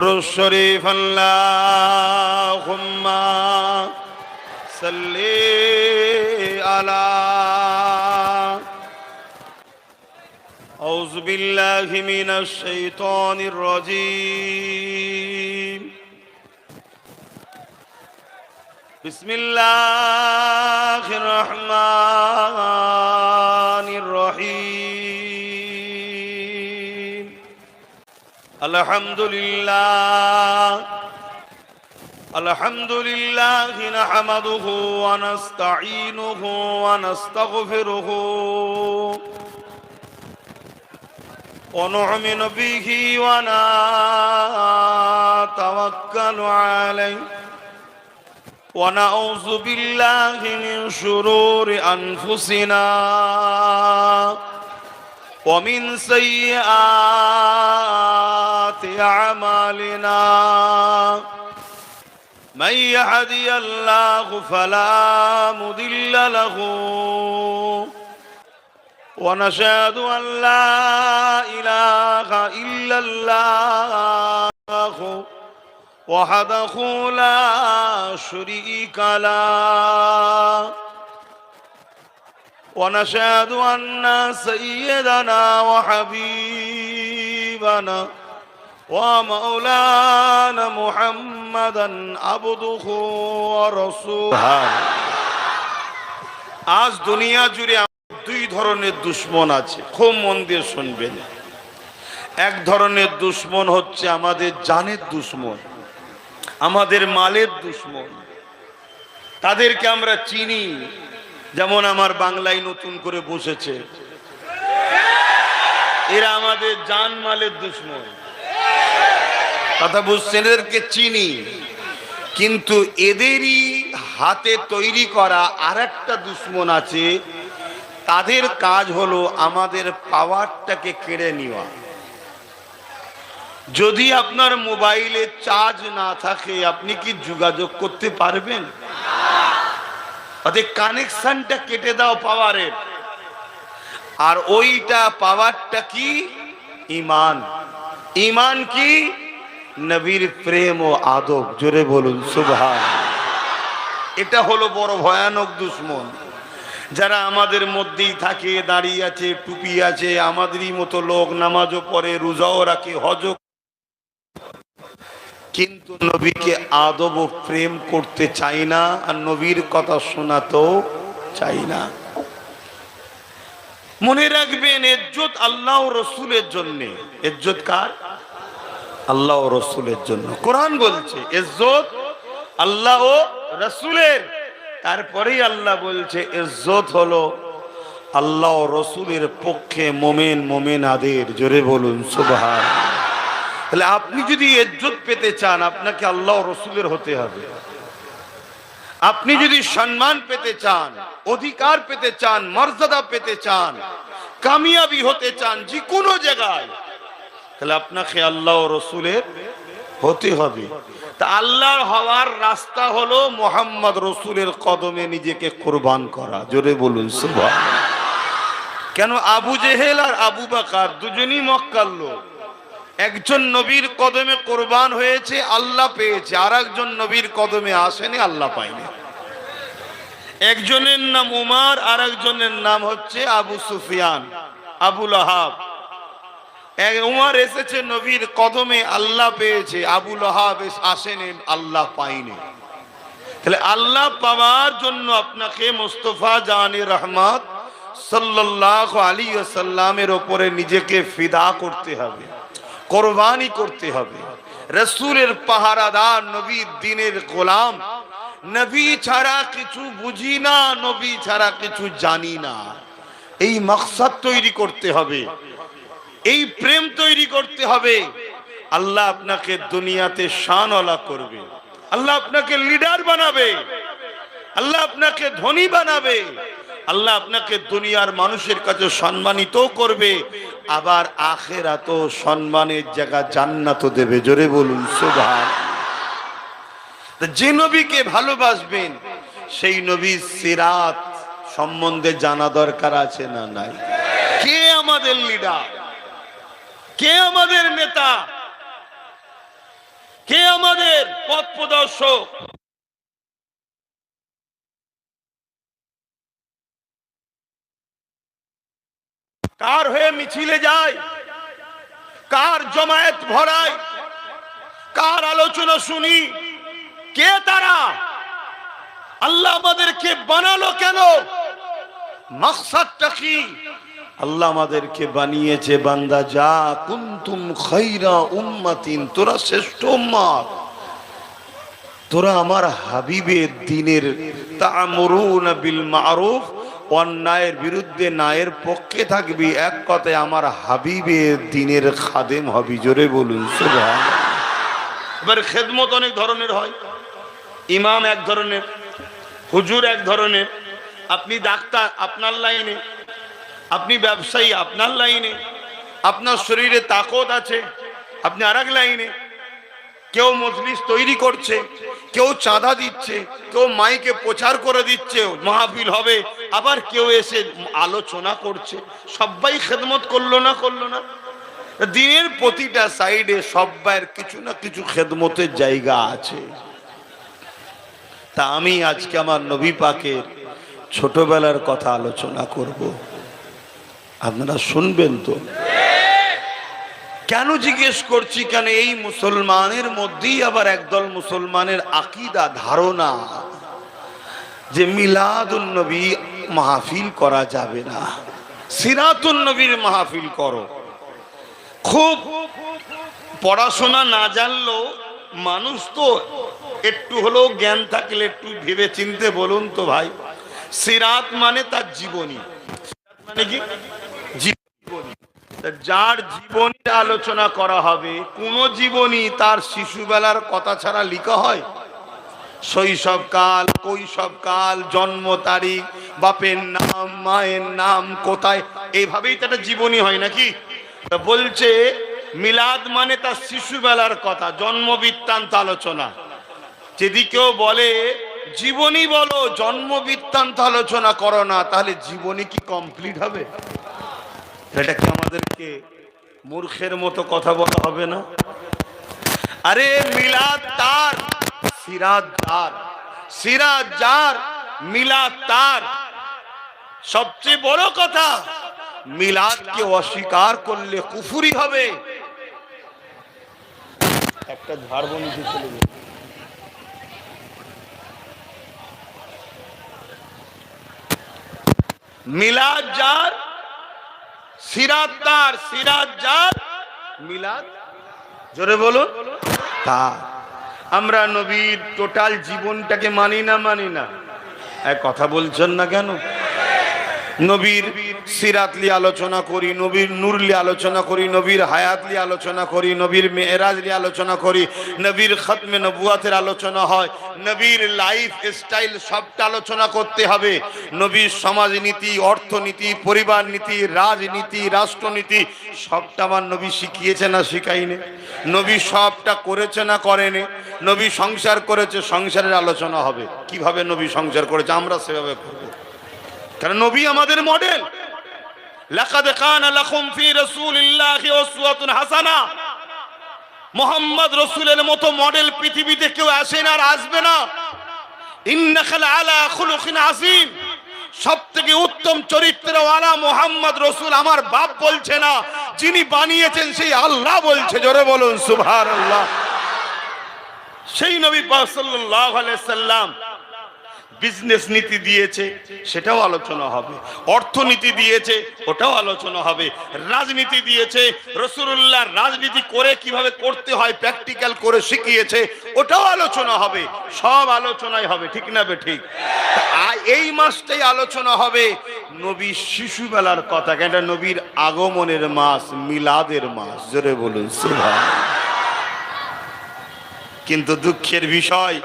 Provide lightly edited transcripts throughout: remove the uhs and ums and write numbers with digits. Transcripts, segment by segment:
الشريف اللهم صل على أعوذ بالله من الشيطان الرجيم بسم الله الرحمن الرحيم الحمد لله نحمده ونستعينه ونستغفره ونؤمن به ونتوكل عليه ونعوذ بالله من شرور أنفسنا ومن سيئات أعمالنا من يهدي الله فلا مضل له ونشهد أن لا إله إلا الله وحده لا شريك له ونشهد أن سيدنا وحبيبنا ومولانا محمدا عبده ورسوله আজ দুনিয়া জুড়ে দুই ধরনের দুশমন আছে, খুব মন দিয়ে শুনবেন। এক ধরনের দুশমন হচ্ছে আমাদের জানের দুশমন, আমাদের মালের দুশমন। তাদেরকে আমরা চিনি, যেমন আমার বাংলায় নতুন করে বসেছে, এরা আমাদের জান মালের দুশমন। কথা বুঝছেন? এদেরকে চিনি, কিন্তু এদেরই হাতে তৈরি করা আরেকটা দুশমন আছে। তাদের কাজ হলো আমাদের পাওয়ারটাকে কেড়ে নেওয়া। যদি আপনার মোবাইলে চার্জ না থাকে, আপনি কি যোগাযোগ করতে পারবেন? কানেকশনটা কেটে দাও পাওয়ারের। আর ওইটা পাওয়ারটা কি? ঈমান। ঈমান কি? নবীর প্রেম ও আদব। জোরে বলুন সুবহান। এটা হলো বড় ভয়ানক দুশমন। যারা আমাদের মধ্যেই থাকে, দাঁড়িয়ে আছে, টুপি আছে, আমাদেরই মতো লোক, নামাজও পড়ে, রোজাও রাখে, হজও, কিন্তু নবীকে আদব ও প্রেম করতে চাই না, আর নবীর কথা শোনাতেও চাই না। মনে রাখবেন, ইজ্জত আল্লাহ ও রসুলের জন্য। ইজ্জত কার? আল্লাহ ও রসুলের জন্য। কোরআন বলছে ইজ্জত আল্লাহ ও রসুলের। তারপরেই আল্লাহ বলছে ইজ্জত হলো আল্লাহ ও রসুলের পক্ষে মোমেন মোমেনাদের। জোরে বলুন সুবহান। তাহলে আপনি যদি ইজ্জত পেতে চান, আপনাকে আল্লাহ ও রসুলের হতে হবে। আপনি যদি সম্মান পেতে চান, অধিকার পেতে চান, মর্যাদা পেতে চান, কামিয়াবি হতে চান যে কোনো জায়গায়, তাহলে আপনাকে আল্লাহ ও রসুলের হতে হবে। তা আল্লাহর হওয়ার রাস্তা হলো মুহাম্মদ রসুলের কদমে নিজেকে কুরবান করা। জোরে বলুন সুবহান। কেন? আবু জেহেল আর আবু বকর দুজনই মক্কার লোক। একজন নবীর কদমে কুরবান হয়েছে, আল্লাহ পেয়েছে। আর একজন নবীর কদমে আসেনি, আল্লাহ পায়নি। একজনের নাম উমার, আর একজনের নাম হচ্ছে আবু সুফিয়ান, আবু লাহাব। উমার এসেছে নবীর কদমে, আল্লাহ পেয়েছে। আবু লাহাব আসেনি, আল্লাহ পায়নি। তাহলে আল্লাহ পাওয়ার জন্য আপনাকে মুস্তাফা জানে রহমত সাল্লাল্লাহু আলাইহি ওয়াসাল্লামের উপরে নিজেকে ফিদা করতে হবে, কোরবানি করতে হবে। রসুলের পাহারাদার, নবীর দ্বীনের গোলাম। নবী ছাড়া কিছু বুঝি না, নবী ছাড়া কিছু জানি না। এই মাকসাদ তৈরি করতে হবে, এই প্রেম তৈরি করতে হবে। আল্লাহ আপনাকে দুনিয়াতে শানওয়ালা করবে, আল্লাহ আপনাকে লিডার বানাবে, আল্লাহ আপনাকে ধনী বানাবে, আল্লাহ আপনাকে দুনিয়ার মানুষের কাছে সম্মানিত করবে, আবার আখিরাতেও সম্মানের জায়গা জান্নাতও দেবে। জোরে বলুন সুবহান। যে নবীকে ভালোবাসবেন, সেই নবীর সিরাত সম্বন্ধে জানা দরকার আছে না নাই? কে আমাদের লিডার, কে আমাদের নেতা? পথ প্রদর্শক। কার হয়ে মিছিলে যায়, কার জমায়েত ভরায়, কার আলোচনা শুনি, কে তারা? আল্লাহ আমাদেরকে বানালো কেন? মাকসাদটা কি? আল্লাহ আমাদেরকে বানিয়েছে বান্দা যা কুনতুম খায়রা উম্মাতিন, তোরা শ্রেষ্ঠ উম্মত, তোরা আমার হাবিবের দ্বীনের তা'মুরুনা বিল মা'রুফ, অন্যায়ের বিরুদ্ধে ন্যায়ের পক্ষে থাকবি, এক কথায় আমার হাবিবের দ্বীনের খাদেম হবি। জোরে বলুন সুবহানাল্লাহ। এবার খেদমত অনেক ধরনের হয়। ইমাম এক ধরনের, হুজুর এক ধরনের, আপনি ডাক্তার আপনার লাইনে, আপনি ব্যবসায়ী আপনার লাইনে, আপনার শরীরে তাকত আছে আপনি আরেক লাইনে। কেউ মজলিস তৈরি করছে, কেউ চাঁদা দিচ্ছে, কেউ মাইকে প্রচার করে দিচ্ছে মাহফিল হবে, আবার কেউ এসে আলোচনা করছে। সবাই খেদমত করলো না? করলো না? দিনের প্রতিটা সাইডে সব্বাইয়ের কিছু না কিছু খেদমতের জায়গা আছে। তা আমি আজকে আমার নবী পাকের ছোটবেলার কথা আলোচনা করব, আপনারা শুনবেন তো? কেন জিজ্ঞেস করছি? কেন এই মুসলমানের মধ্যেই আবার একদল মুসলমানের আকীদা ধারণা যে মিলাদুন নবী মাহফিল করা যাবে না, সিরাতুন নবীর মাহফিল করো। খুব পড়াশোনা না জানলেও মানুষ তো একটু হলেও জ্ঞান থাকলে একটু ভেবে চিনতে বলুন তো ভাই। সিরাত মানে তার জীবনী, মানে কি জীবনী, যার জীবনী আলোচনা করা হবে। কোন জীবনী তার শিশুবেলার কথা ছাড়া লিখা হয়? শৈশবকাল, কৈশবকাল, জন্ম তারিখ, বাপের নাম, মায়ের নাম, কোথায়, এইভাবেই তো একটা জীবনী হয় নাকি? বলছে মিলাদ মানে তার শিশুবেলার কথা, জন্ম বৃত্তান্ত আলোচনা। যদি কেউ বলে জীবনী বলো, জন্ম বৃত্তান্ত আলোচনা করো না, তাহলে জীবনী কি কমপ্লিট হবে? এটা কি আমাদেরকে মূর্খের মতো কথা বলা হবে না? আরে মিলাদ তার, সিরাত যার, সিরাত যার, মিলাদ তার। সবচেয়ে বড় কথা, মিলাদকে অস্বীকার করলে কুফরি হবে। একটা ঝাড়বো নিচে চলে যাবে। মিলাদ যার, সিরাত তার, সিরাত যার, মিলাদ জোরে বলুন তার। আমরা নবীর টোটাল জীবনটাকে মানি না? মানি না? এক কথা বলছেন না কেন? নবীর সিরাত নিয়ে আলোচনা করি, নবীর নূর নিয়ে আলোচনা করি, নবীর হায়াত নিয়ে আলোচনা করি, নবীর মেরাজ নিয়ে আলোচনা করি, নবীর খতমে নবুয়াতের আলোচনা হয়, নবীর লাইফ স্টাইল সবটা আলোচনা করতে হবে। নবীর সমাজনীতি, অর্থনীতি, পরিবার নীতি, রাজনীতি, রাষ্ট্রনীতি সবটা আমার নবী শিখিয়েছে না শিখাইনি? নবী সবটা করেছে না করেনি? নবী সংসার করেছে, সংসারের আলোচনা হবে, কিভাবে নবী সংসার করেছে আমরা সেভাবে করব। কারণ নবী আমাদের মডেল। লাকাদ কানা লাকুম ফি রাসূলিল্লাহি উসওয়াতুন হাসানা। মুহাম্মদ রাসূলের মতো মডেল পৃথিবীতে কেউ আসে না আর আসবে না। ইন্নাকা আলা খুলুকিন আযীম। সবথেকে উত্তম চরিত্রওয়ালা মুহাম্মদ রাসূল আমার বাপ বলছে না, যিনি বানিয়েছেন সেই আল্লাহ বলছে। জোরে বলুন সুবহানাল্লাহ। সেই নবী পাক সাল্লাল্লাহু আলাইহি সাল্লাম বিজনেস নীতি দিয়েছে, সেটাও আলোচনা হবে। অর্থনীতি দিয়েছে, ওটাও আলোচনা হবে। রাজনীতি দিয়েছে, রাসূলুল্লাহ রাজনীতি করে কিভাবে করতে হয় প্র্যাকটিক্যাল করে শিখিয়েছে, ওটাও আলোচনা হবে। সব আলোচনাই হবে, ঠিক না বে ঠিক? এই মাসটাই আলোচনা হবে নবীর শিশুবেলার কথা। কেন? নবীর আগমনের মাস, মিলাদের মাস। জোরে বলুন সুবহানাল্লাহ। কিন্তু দুঃখের বিষয়,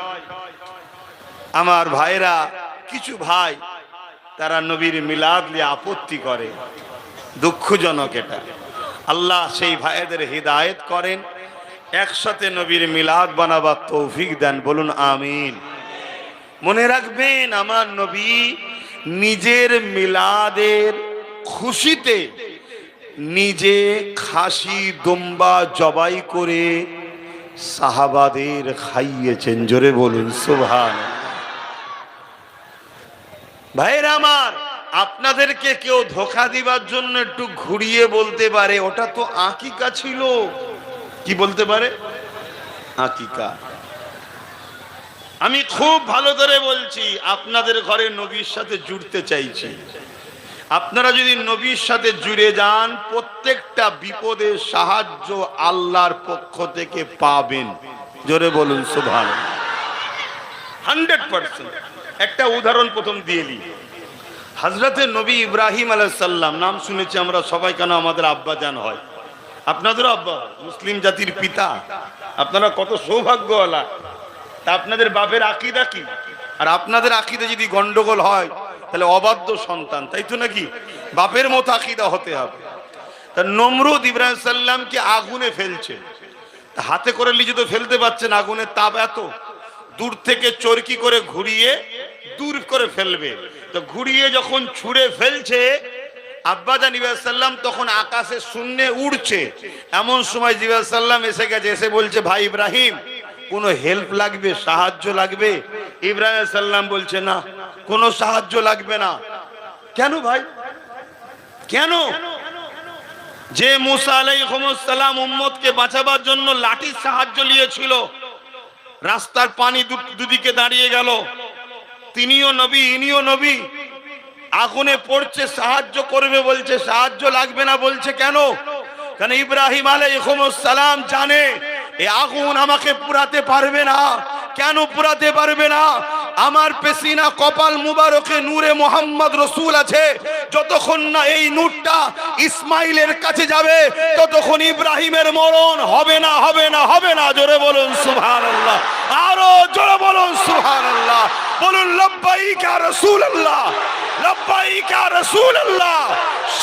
আমার ভাইরা, কিছু ভাই তারা নবীর মিলাদ নিয়ে আপত্তি করে। দুঃখজনক এটা। আল্লাহ সেই ভাইদের হিদায়েত করেন, একসাথে নবীর মিলাদ বানাবার তৌফিক দেন। বলুন আমিন। মনে রাখবেন, আমার নবী নিজের মিলাদের খুশিতে নিজে খাসি দুম্বা জবাই করে সাহাবাদের খাইয়েছেন। জোরে বলুন সুবহানাল্লাহ। ভাইরা আমার, আপনাদেরকে কেউ ধোঁকা দিবার জন্য একটু ঘুরিয়ে বলতে পারে ওটা তো আকিকা ছিল। কি বলতে পারে? আকিকা। আমি খুব ভালো করে বলছি, আপনাদের ঘরে নবীর সাথে জুড়তে চাইছি। আপনারা যদি নবীর সাথে জুড়ে যান, প্রত্যেকটা বিপদে সাহায্য আল্লাহর পক্ষ থেকে পাবেন। জোরে বলুন সুবহানাল্লাহ। 100%। একটা উদাহরণ প্রথম দিয়ে দিই। হযরতে নবী ইব্রাহিম আলাইহিস সালাম, নাম শুনেছি আমরা সবাই, কেন আমাদের আব্বা জান হয়, আপনাদেরও আব্বা, মুসলিম জাতির পিতা। আপনারা কত সৌভাগ্যওয়ালা। তা আপনাদের বাপের আকীদা কি? আর আপনাদের আকীদা যদি গন্ডগোল হয় তাহলে অবাধ্য সন্তান, তাই তো নাকি? বাপের মতো আকীদা হতে হবে। তা নমরুদ ইব্রাহিম সাল্লামকে আগুনে ফেলছে, হাতে করে লিজে তো ফেলতে পারছেন, আগুনের তাপ এত, দূর থেকে চরকি করে ঘুরিয়ে দূর করে ফেলবে। তো ঘুরিয়ে যখন ছুঁড়ে ফেলছে, আব্বাজান ইব্রাহিম সাল্লাম তখন আকাশে শূন্যে উড়ছে। এমন সময় জিবরাইল সাল্লাম এসে গেছে, এসে বলছে, ভাই ইব্রাহিম কোনো হেল্প লাগবে, সাহায্য লাগবে? ইব্রাহিম সাল্লাম বলছে, না, কোনো সাহায্য লাগবে না। কেন ভাই, কেন? যে মুসা আলাইহিস সালাম উম্মতকে বাঁচাবার জন্য লাঠির সাহায্য নিয়েছিল, রাস্তার পানি দুদিকে দাঁড়িয়ে গেল, তিনিও নবী ইনিও নবী, আগুনে পড়ছে, সাহায্য করবে বলছে, সাহায্য লাগবে না বলছে কেন? কারণ ইব্রাহিম আলাইহিস সালাম জানে এই আগুন আমাকে পুরাতে পারবে না। কেন পুরাতে পারবে না? আমার পেশিনা কপাল মুবারকে নূরে মোহাম্মদ রসুল আছে। যতক্ষণ না এই নূরটা ইসমাইলের কাছে যাবে ততক্ষণ ইব্রাহিমের মরণ হবে না, হবে না, হবে না। জোরে বলুন সুবহানাল্লাহ, আরো জোরে বলুন সুবহানাল্লাহ। বলুন লব্বাইক ইয়া রাসূলুল্লাহ, লব্বাইক ইয়া রাসূলুল্লাহ।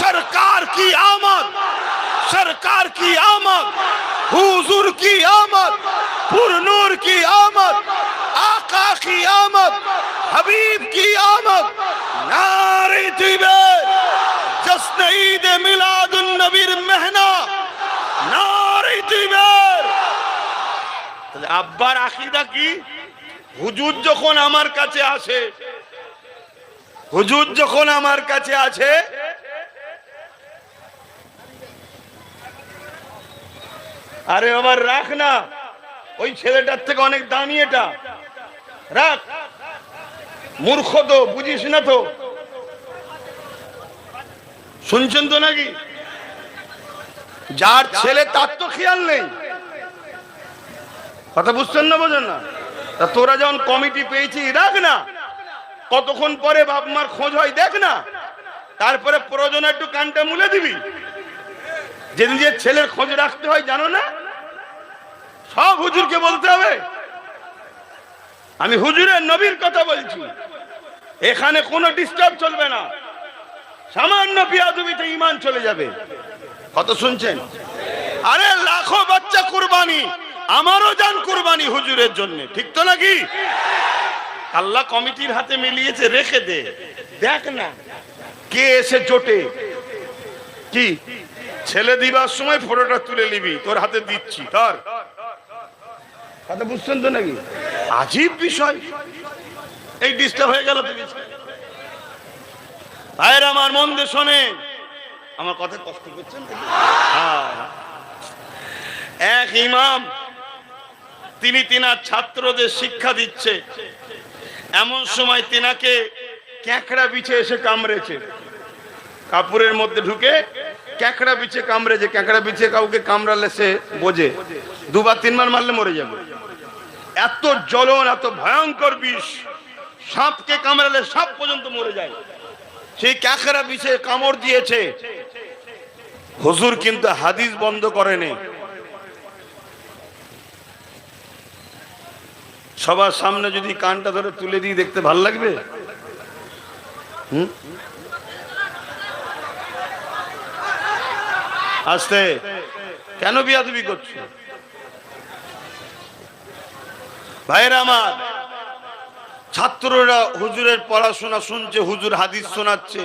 সরকার কি আমদ, सरकार की आमद, हुजूर की आमद, पुरनूर की आमद, आका की आमद, हबीब की आमद। नारे तकबीर, जश्न ईद मिलादुन नबीर महना, नारे तकबीर। তাহলে আব্বার আকীদা কি? হুজুর যখন আমার কাছে আসে, হুজুর যখন আমার কাছে আছে, আরে আবার রাখ না, ওই ছেলেটার থেকে অনেক দামি, এটা রাখ। মূর্খ তো, বুঝিস না তো, শুনছেন তো নাকি? যার ছেলে তার তো খেয়াল নেই। কথা বুঝছেন না, বোঝেন না? তা তোরা যখন কমিটি পেয়েছি, রাখ না, কতক্ষণ পরে বাপ মার খোঁজ হয় দেখ না, তারপরে প্রয়োজনে একটু কানটা মুলে দিবি। যেদিন যে ছেলের খোঁজ রাখতে হয় জানো না, সব হুজুরকে বলতে হবে। আমি হুজুরের নবীর কথা বলছি, এখানে কোনো ডিস্টার্ব চলবে না। সামান্য বিয়াদবিতে ঈমান চলে যাবে। কত শুনছেন? আরে লাখো বাচ্চা কুরবানি, আমারও জান কুরবানি হুজুরের জন্য, ঠিক তো নাকি? আল্লাহ কমিটির হাতে মিলিয়েছে, রেখে দে, দেখ না কে এসে জোটে। কি ছেলে দিবার সময় ফটোটা তুলে নিবি, তোর হাতে দিচ্ছি, ধর। কথা বুঝছেন তো নাকি? আজীব বিষয়, এই ডিস্টার্ব হয়ে গেল। ভাইয়ের আমার, মন দিয়ে শোনে, আমার কথা কষ্ট করছেন? এক ইমাম, তিনি তিনার ছাত্রদের শিক্ষা দিচ্ছে, এমন সময় তিনাকে ক্যাকড়া বিছে এসে কামড়েছে। কাপড়ের মধ্যে ঢুকে ক্যাকড়া বিছে কামড়েছে। ক্যাকড়া বিছে কাউকে কামড়ালে সে বোঝে, দুবার তিনবার মারলে মরে যাবে। এত জ্বলন, এত ভয়ঙ্কর বিষ, সাপকে কামড়ালে সাপ পর্যন্ত মরে যায়। সেই ক্যাকড়া বিছে কামড় দিয়েছে। হুজুর কিন্তু হাদিস বন্ধ করেনি। সবার সামনে যদি কানটা ধরে তুলে দিয়ে দেখতে ভাল লাগবে? আস্তে, কেন বিয়াদবি করছো? ভাইরা আমার, ছাত্ররা হুজুরের পড়াশোনা শুনছে, হুজুর হাদিস শোনাচ্ছে।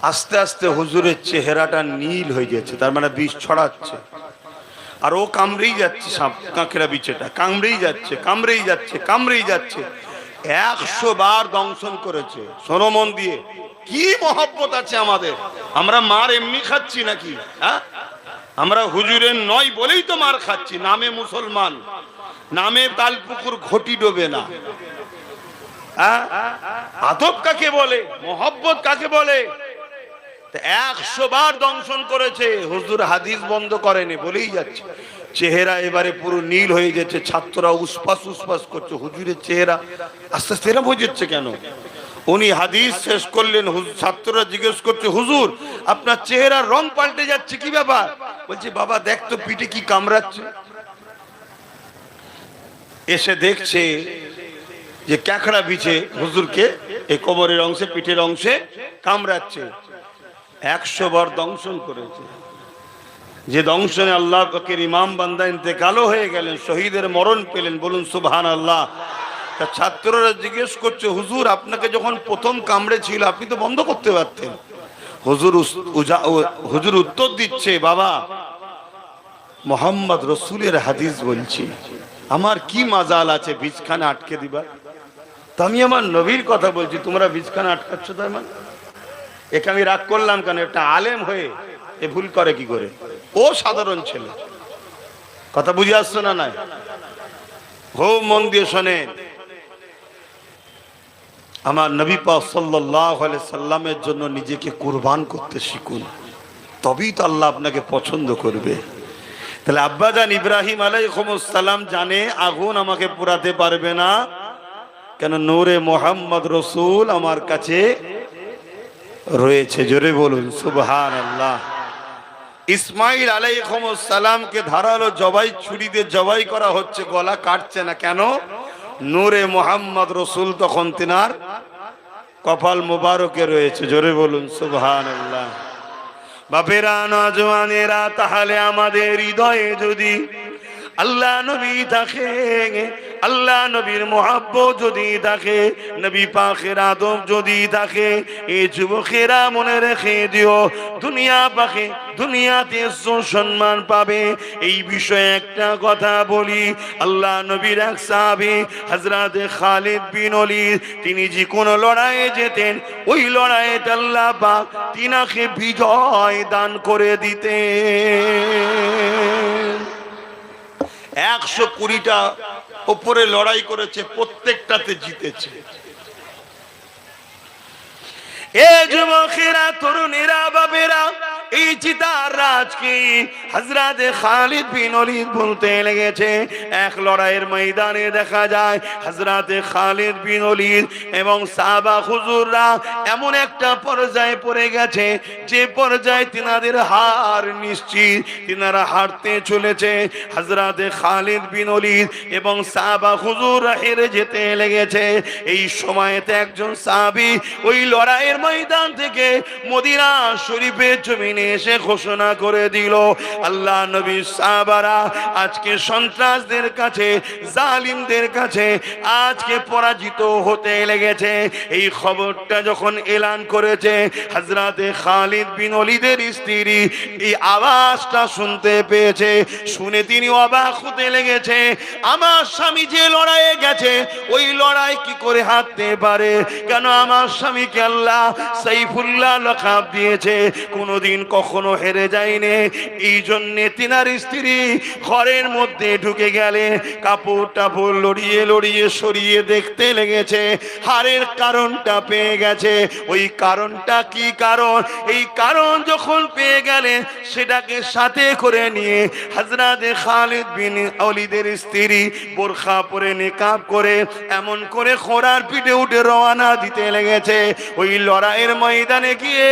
আস্তে আস্তে হুজুরের চেহারাটা নীল হয়ে গেছে, তার মানে বিষ ছড়াচ্ছে। আর ও কামড়েই যাচ্ছে, সাপ কাঁকড়া বিছেটা কামড়েই যাচ্ছে, কামড়েই যাচ্ছে, কামড়েই যাচ্ছে। 100 বার দংশন করেছে। শোনো মন দিয়ে, কি মহব্বত আছে আমাদের। আমরা মার এমনি খাচ্ছি নাকি? হ্যাঁ, আমরা হুজুরের নয় বলেই তো মার খাচ্ছি। নামে মুসলমান, নামে তালপুকুর ঘটি ডোবে না। আদব কাকে বলে, মহব্বত কাকে বলে? 100 বার দংশন করেছে। হুজুর হাদিস বন্ধ করেনি, বলেই যাচ্ছে। চেহারা এবারে পুরো নীল হয়ে যাচ্ছে, ছাত্ররা উসপাস উসপাস করছে। হুজুরের চেহারা আস্তে আস্তে এরকম হয়ে যাচ্ছে কেন? উনি হাদিস শেষ করলেন, ছাত্ররা জিজ্ঞেস করছে, হুজুর আপনার চেহারার রং পাল্টে যাচ্ছে, কি ব্যাপার? বলছে, বাবা দেখ তো পিঠে কি কামড়াচ্ছে। এসে দেখছে যে ক্যাকড়া বিছে হুজুরকে এই কোমরের অংশে, পিঠের অংশে কামড়াচ্ছে। 100 বার দংশন করেছে। যে দংশনে আল্লাহ পাকের ইমাম বান্দা ইন্তেকালও হয়ে গেলেন, শহীদের মরণ পেলেন। বলুন সুবহানাল্লাহ। তা ছাত্ররা জিজ্ঞেস করছে, হুজুর আপনাকে যখন প্রথম কামড়ে ছিল আপনি তো বন্ধ করতে পারতেন। হুজুর উত্তর দিচ্ছে, বাবা মোহাম্মদ রসুলের হাদিস বলছি, আমার কি মাজাল আছে বীজখানে আটকে দিবা? তো আমি আমার নবীর কথা বলছি, তোমরা বীজখানে আটকাচ্ছ। তার মানে একে আমি রাগ করলাম কেন? একটা আলেম হয়ে এ ভুল করে কি করে? ও সাধারণ ছেলে। কথা বুঝে আসছো না? নাই হো, মন দিয়ে শোনে। আমার নবী পাক সাল্লাল্লাহু আলাইহি সাল্লামের জন্য নিজেকে কুরবান করতে শিখুন, তবেই তো আল্লাহ আপনাকে পছন্দ করবে। তাহলে আব্বাজান ইব্রাহিম আলাইহিস সালাম জানে আগুন আমাকে পোড়াতে পারবে না, কেন? নূরে মোহাম্মদ রসুল আমার কাছে রয়েছে। জোরে বলুন সুবহানাল্লাহ। ইসমাইল আলাইহিস সালামকে ধারালো জবাই ছুরি দিয়ে জবাই করা হচ্ছে, গলা কাটছে না, কেন? নূরে মোহাম্মদ রসুল তখন তিনার কপাল মোবারকে রয়েছে। জোরে বলুন সুবহানাল্লাহ। বাপেরা, নওজওয়ানেরা, তাহলে আমাদের হৃদয়ে যদি আল্লাহ নবী থাকে, আল্লাহ নবীর মুহাব্বত যদি থাকে, নবী পাকের আদব যদি থাকে, এই যুবকেরা মনে রেখে দিও, দুনিয়া পাকে দুনিয়াতে সম্মান পাবে। এই বিষয়ে একটা কথা বলি, আল্লাহ নবীর এক সাহাবী হযরত খালিদ বিন ওলীদ, তিনি যে কোন লড়াইয়ে যেতেন, ওই লড়াইয়ে আল্লাহ পাক তিনাকে বিজয় দান করে দিতেন। 120টা উপরে লড়াই করেছে, প্রত্যেকটাতে জিতেছে। এ যুবকেরা, তরুণেরা, বাবেরা, এই চিতার রাজ কি হযরত খালিদ বিন ওলীদ বলতে লেগেছে। এক লড়াইয়ের ময়দানে দেখা যায় হযরত খালিদ বিন ওলীদ এবং সাহাবা হুজুররা এমন একটা পর্যায়ে পড়ে গেছে, যে পর্যায়ে তিনাদের হার নিশ্চিত, তিনারা হারতে চলেছে। হযরত খালিদ বিন ওলীদ এবং সাহাবা হুজুররা হেরে যেতে লেগেছে। এই সময়তে একজন সাহাবী ওই লড়াইয়ের ময়দান থেকে মদিনা শরীফের জমিনে এসে ঘোষণা করে দিল, আল্লাহ নবী সাহাবারা আজকে সন্ত্রাসদের কাছে, জালিমদের কাছে আজকে পরাজিত হতে লেগেছে। এই খবরটা যখন এলান করেছে, হযরত খালিদ বিন ওলীদের স্ত্রী এই আওয়াজটা শুনতে পেয়েছে। শুনে তিনি অবাক হতে লেগেছে, আমার স্বামী যে লড়াইয়ে গেছে, ওই লড়াই কি করে হারতে পারে? কেন আমার স্বামীকে আল্লাহ সাইফুল্লাহ লকাব দিয়েছে, কোনোদিন কখনো হেরে যায়নি। এই জন্যে তিনার স্ত্রী ঘরের মধ্যে ঢুকে গেলে কাপড় টাপড় লড়িয়ে লড়িয়ে সরিয়ে দেখতে লেগেছে, হারের কারণটা পেয়ে গেছে। ওই কারণটা কি কারণ? এই কারণ যখন পেয়ে গেলে, সেটাকে সাথে করে নিয়ে হযরত খালিদ বিন ওলীদের স্ত্রী বোরখা পরে, নিকাব করে, এমন করে ঘোড়ার পিঠে উঠে রওনা দিতে লেগেছে। ওই লড়াইয়ের ময়দানে গিয়ে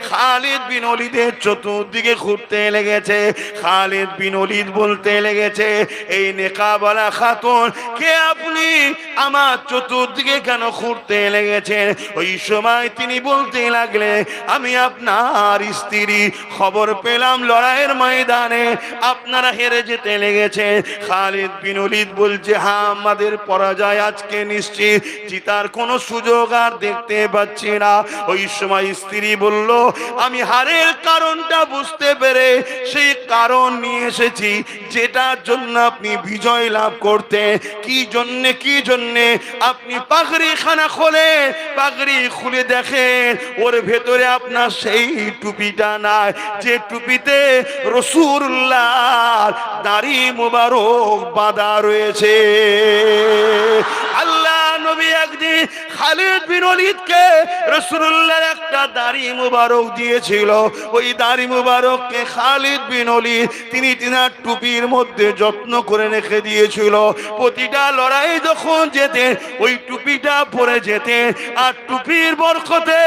খালিদ বিন ওলীদের চতুর্দিকে ঘুরতে লেগেছে। খালিদ বিন ওলীদ বলতে লেগেছে, এই নেকাবওয়ালা খাতুন, কে আপনি? আমার চতুর্দিকে কেন ঘুরতে লেগেছেন? ওই সময় তিনি বলতে লাগলে, আমি আপনার স্ত্রী, খবর পেলাম লড়াইয়ের ময়দানে আপনারা হেরে যেতে লেগেছে। খালিদ বিন ওলীদ বলছে, হ্যাঁ, আমাদের পরাজয় আজকে নিশ্চিত, জিতার কোনো সুযোগ আর দেখতে পাচ্ছি না। ওই সময় স্ত্রী বলল, আমি হারে বারের কারণটা বুঝতে পেরে সেই কারণ নিয়ে এসেছি, যেটার জন্য আপনি বিজয় লাভ করতে। কি জন্যে আপনি পাগড়ি খানা খোলে, পাগড়ি খুলে দেখেন ওর ভেতরে আপনার সেই টুপিটা নাই যে টুপিতে রাসূলুল্লাহ দাড়ি মোবারক বাঁধা রয়েছে। আল্লাহ নবী একদিন খালিদ বিন ওলীদকে রাসূলুল্লাহর একটা দাড়ি মোবারক দিয়েছিল। ওই দাড়ি মোবারককে খালিদ বিন ওলীদ তিনি তিনার টুপির মধ্যে যত্ন করে রেখে দিয়েছিল। প্রতিটা লড়াই যখন যেতেন ওই টুপিটা পরে যেতেন, আর টুপির বরকতে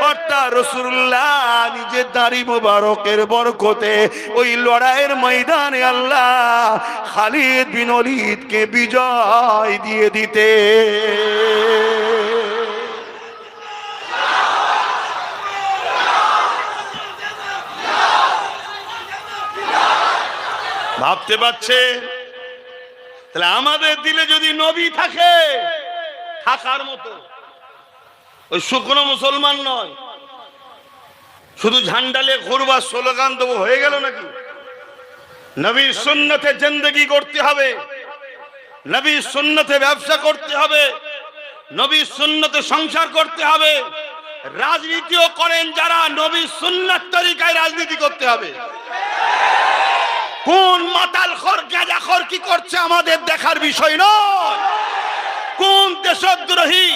অর্থাৎ রাসূলুল্লাহ নিজের দাড়ি মোবারকের বরকতে ওই লড়াইয়ের ময়দানে আল্লাহ খালিদ বিন ওলীদকে বিজয় দিয়ে দিতে। ভাবতে পারছে? তাহলে আমাদের দিলে যদি নবী থাকে, থাকার মতো ওই শুকনো মুসলমান নয়, শুধু ঝান্ডালে ঘুরবার স্লোগান দেবো হয়ে গেল নাকি? নবীর সুন্নতে জিন্দেগি করতে হবে, নবীর সুন্নতে ব্যবসা করতে হবে, নবীর সুন্নতে সংসার করতে হবে। রাজনীতিও করেন যারা, নবীর সুন্নাত তরিকায় রাজনীতি করতে হবে। কোন মাতালখোর গাঁজাখোর কি করছে আমাদের দেখার বিষয় নয়। কোন দেশদ্রোহী,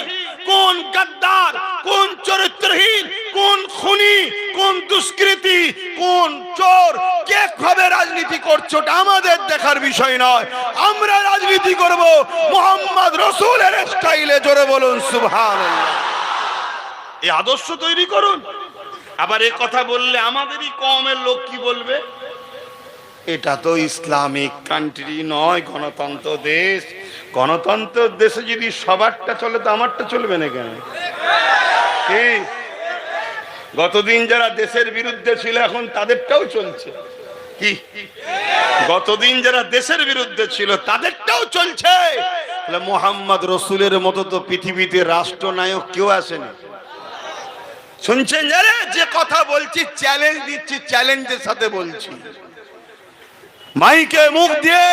কোন গাদ্দার, কোন চরিত্রহীন, কোন খুনি, কোন দুষ্কৃতী, কোন চোর কে ভাবে রাজনীতি করছে ওটা আমাদের দেখার বিষয় নয়। আমরা রাজনীতি করব মুহাম্মদ রাসূলের স্টাইলে। জোরে বলুন সুবহানাল্লাহ। এই আদর্শ তৈরি করুন। আবার এই কথা বললে আমাদেরই কওমের লোক কি বলবে? এটা তো ইসলামিক কান্ট্রি নয়, গণতন্ত্র দেশ। গণতন্ত্র দেশে যদি সবারটা চলে তো আমারটা চলবে না কেন? কি গতদিন যারা দেশের বিরুদ্ধে ছিল এখন তাদেরটাও চলছে? কি গতদিন যারা দেশের বিরুদ্ধে ছিল তাদেরটাও চলছে? মুহাম্মদ রাসূলের মতো তো পৃথিবীতে রাষ্ট্রনায়ক কেউ আসেনি। শুনছেন যারা? যে কথা বলছি চ্যালেঞ্জ দিচ্ছি, চ্যালেঞ্জের সাথে বলছি। মাইকে মুখ দিয়ে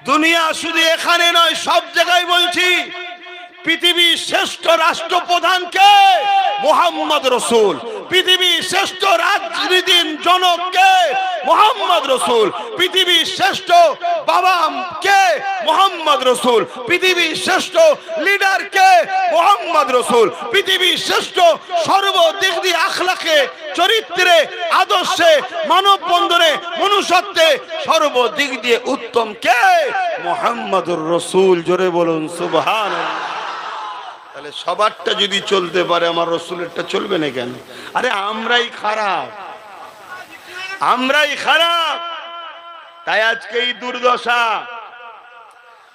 দুনিয়া শুধু এখানে নয় সব জায়গায় বলছি, পৃথিবীর শ্রেষ্ঠ রাষ্ট্রপ্রধানকে মুহাম্মদ রাসূল, পৃথিবীর শ্রেষ্ঠ রাজনীতির জনককে মুহাম্মদ রাসূল, পৃথিবীর শ্রেষ্ঠ বাবা কে মুহাম্মদ রাসূল, পৃথিবীর শ্রেষ্ঠ লিডার কে মুহাম্মদ রাসূল, পৃথিবীর শ্রেষ্ঠ সর্বদিক দিয়ে আখলাকে, চরিত্রে, আদর্শে, মানব বন্ধনে, মনুষ্যত্বে সর্বদিক দিয়ে উত্তম কে? মুহাম্মদুর রাসূল। জোরে বলুন সুবহানাল্লাহ। তাহলে সবারটা যদি চলতে পারে আমার রাসূলেরটা চলবে না কেন? আরে আমরাই খারাপ, আমরাই খারাপ, তাই আজকে এই দুর্দশা।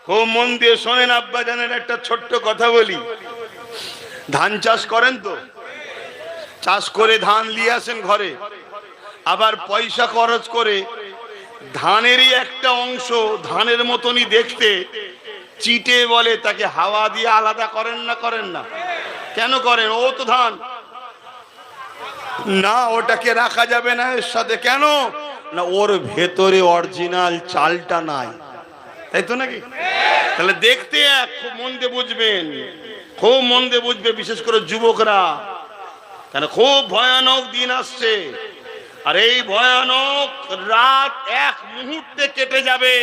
খুব মন দিয়ে শোনেন আব্বা জানেন, একটা ছোট্ট কথা বলি। ধান চাষ করেন তো, চাষ করে ধান নিয়ে আসেন ঘরে, আবার পয়সা খরচ করে ধানেরই একটা অংশ ধানের মতনই দেখতে চিটে বলে, তাকে হাওয়া দিয়ে আলাদা করেন না? করেন না? কেন করেন? ও তো ধান না, ওটাকে রাখা যাবে না এর সাথে। কেন না? ওর ভেতরে অরিজিনাল চালটা নাই, তাই তো নাকি? তাহলে দেখতে খুব মন দিয়ে বুঝবেন, খুব মন দিয়ে বুঝবে, বিশেষ করে যুবকরা। কেন? খুব ভয়ানক দিন আসছে, আর এই ভয়ানক রাত এক মুহূর্তে কেটে যাবে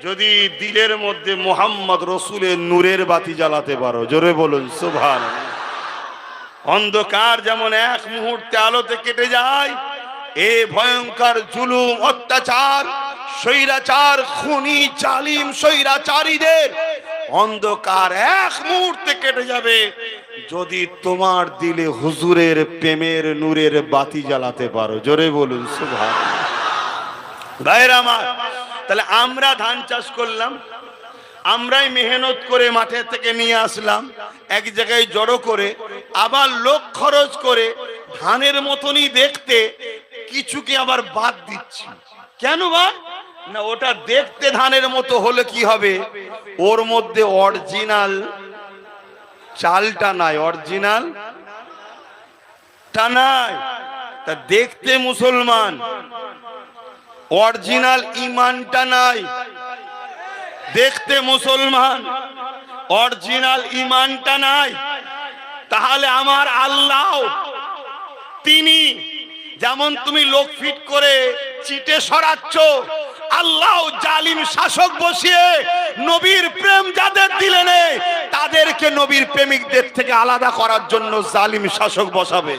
যদি দিলের মধ্যে মুহাম্মদ রাসূলের নূরের বাতি জ্বালাতে পারো। জোরে বলুন সুবহানাল্লাহ। অন্ধকার যেমন এক মুহূর্তে আলোতে কেটে যায়, এ ভয়ঙ্কর জুলুম, অত্যাচার, স্বৈরাচার, খুনি, জালিম স্বৈরাচারীদের অন্ধকার এক মুহূর্তে কেটে যাবে যদি তোমার দিলে হুজুরের প্রেমের নূরের বাতি জ্বালাতে পারো। জোরে বলুন সুবহানাল্লাহ। ভাইরা আমার, তাহলে আমরা ধান চাষ করলাম, আমরাই মেহনত করে মাঠে থেকে নিয়ে আসলাম, এক জায়গায় জড়ো করে, আবার লোক খরচ করে ধানের মতনই দেখতে কিছুকে আবার বাদ দিচ্ছি। কেন বা? না, ওটা দেখতে ধানের মতো হলে কি হবে? ওর মধ্যে অরিজিনাল চালটা নাই, অরিজিনাল টা নাই। তা দেখতে মুসলমান, অরিজিনাল ইমানটা নাই। দেখতে মুসলমান, অরিজিনাল ইমানটা নাই। তাহলে আমার আল্লাহ তিনি যেমন তুমি লোক ফিট করে চিটে সরাচ্ছ, আল্লাহ জালিম শাসক বসিয়ে নবীর প্রেম যাদের দিলেন তাদেরকে নবীর প্রেমিকদের থেকে আলাদা করার জন্য জালিম শাসক বসাবে।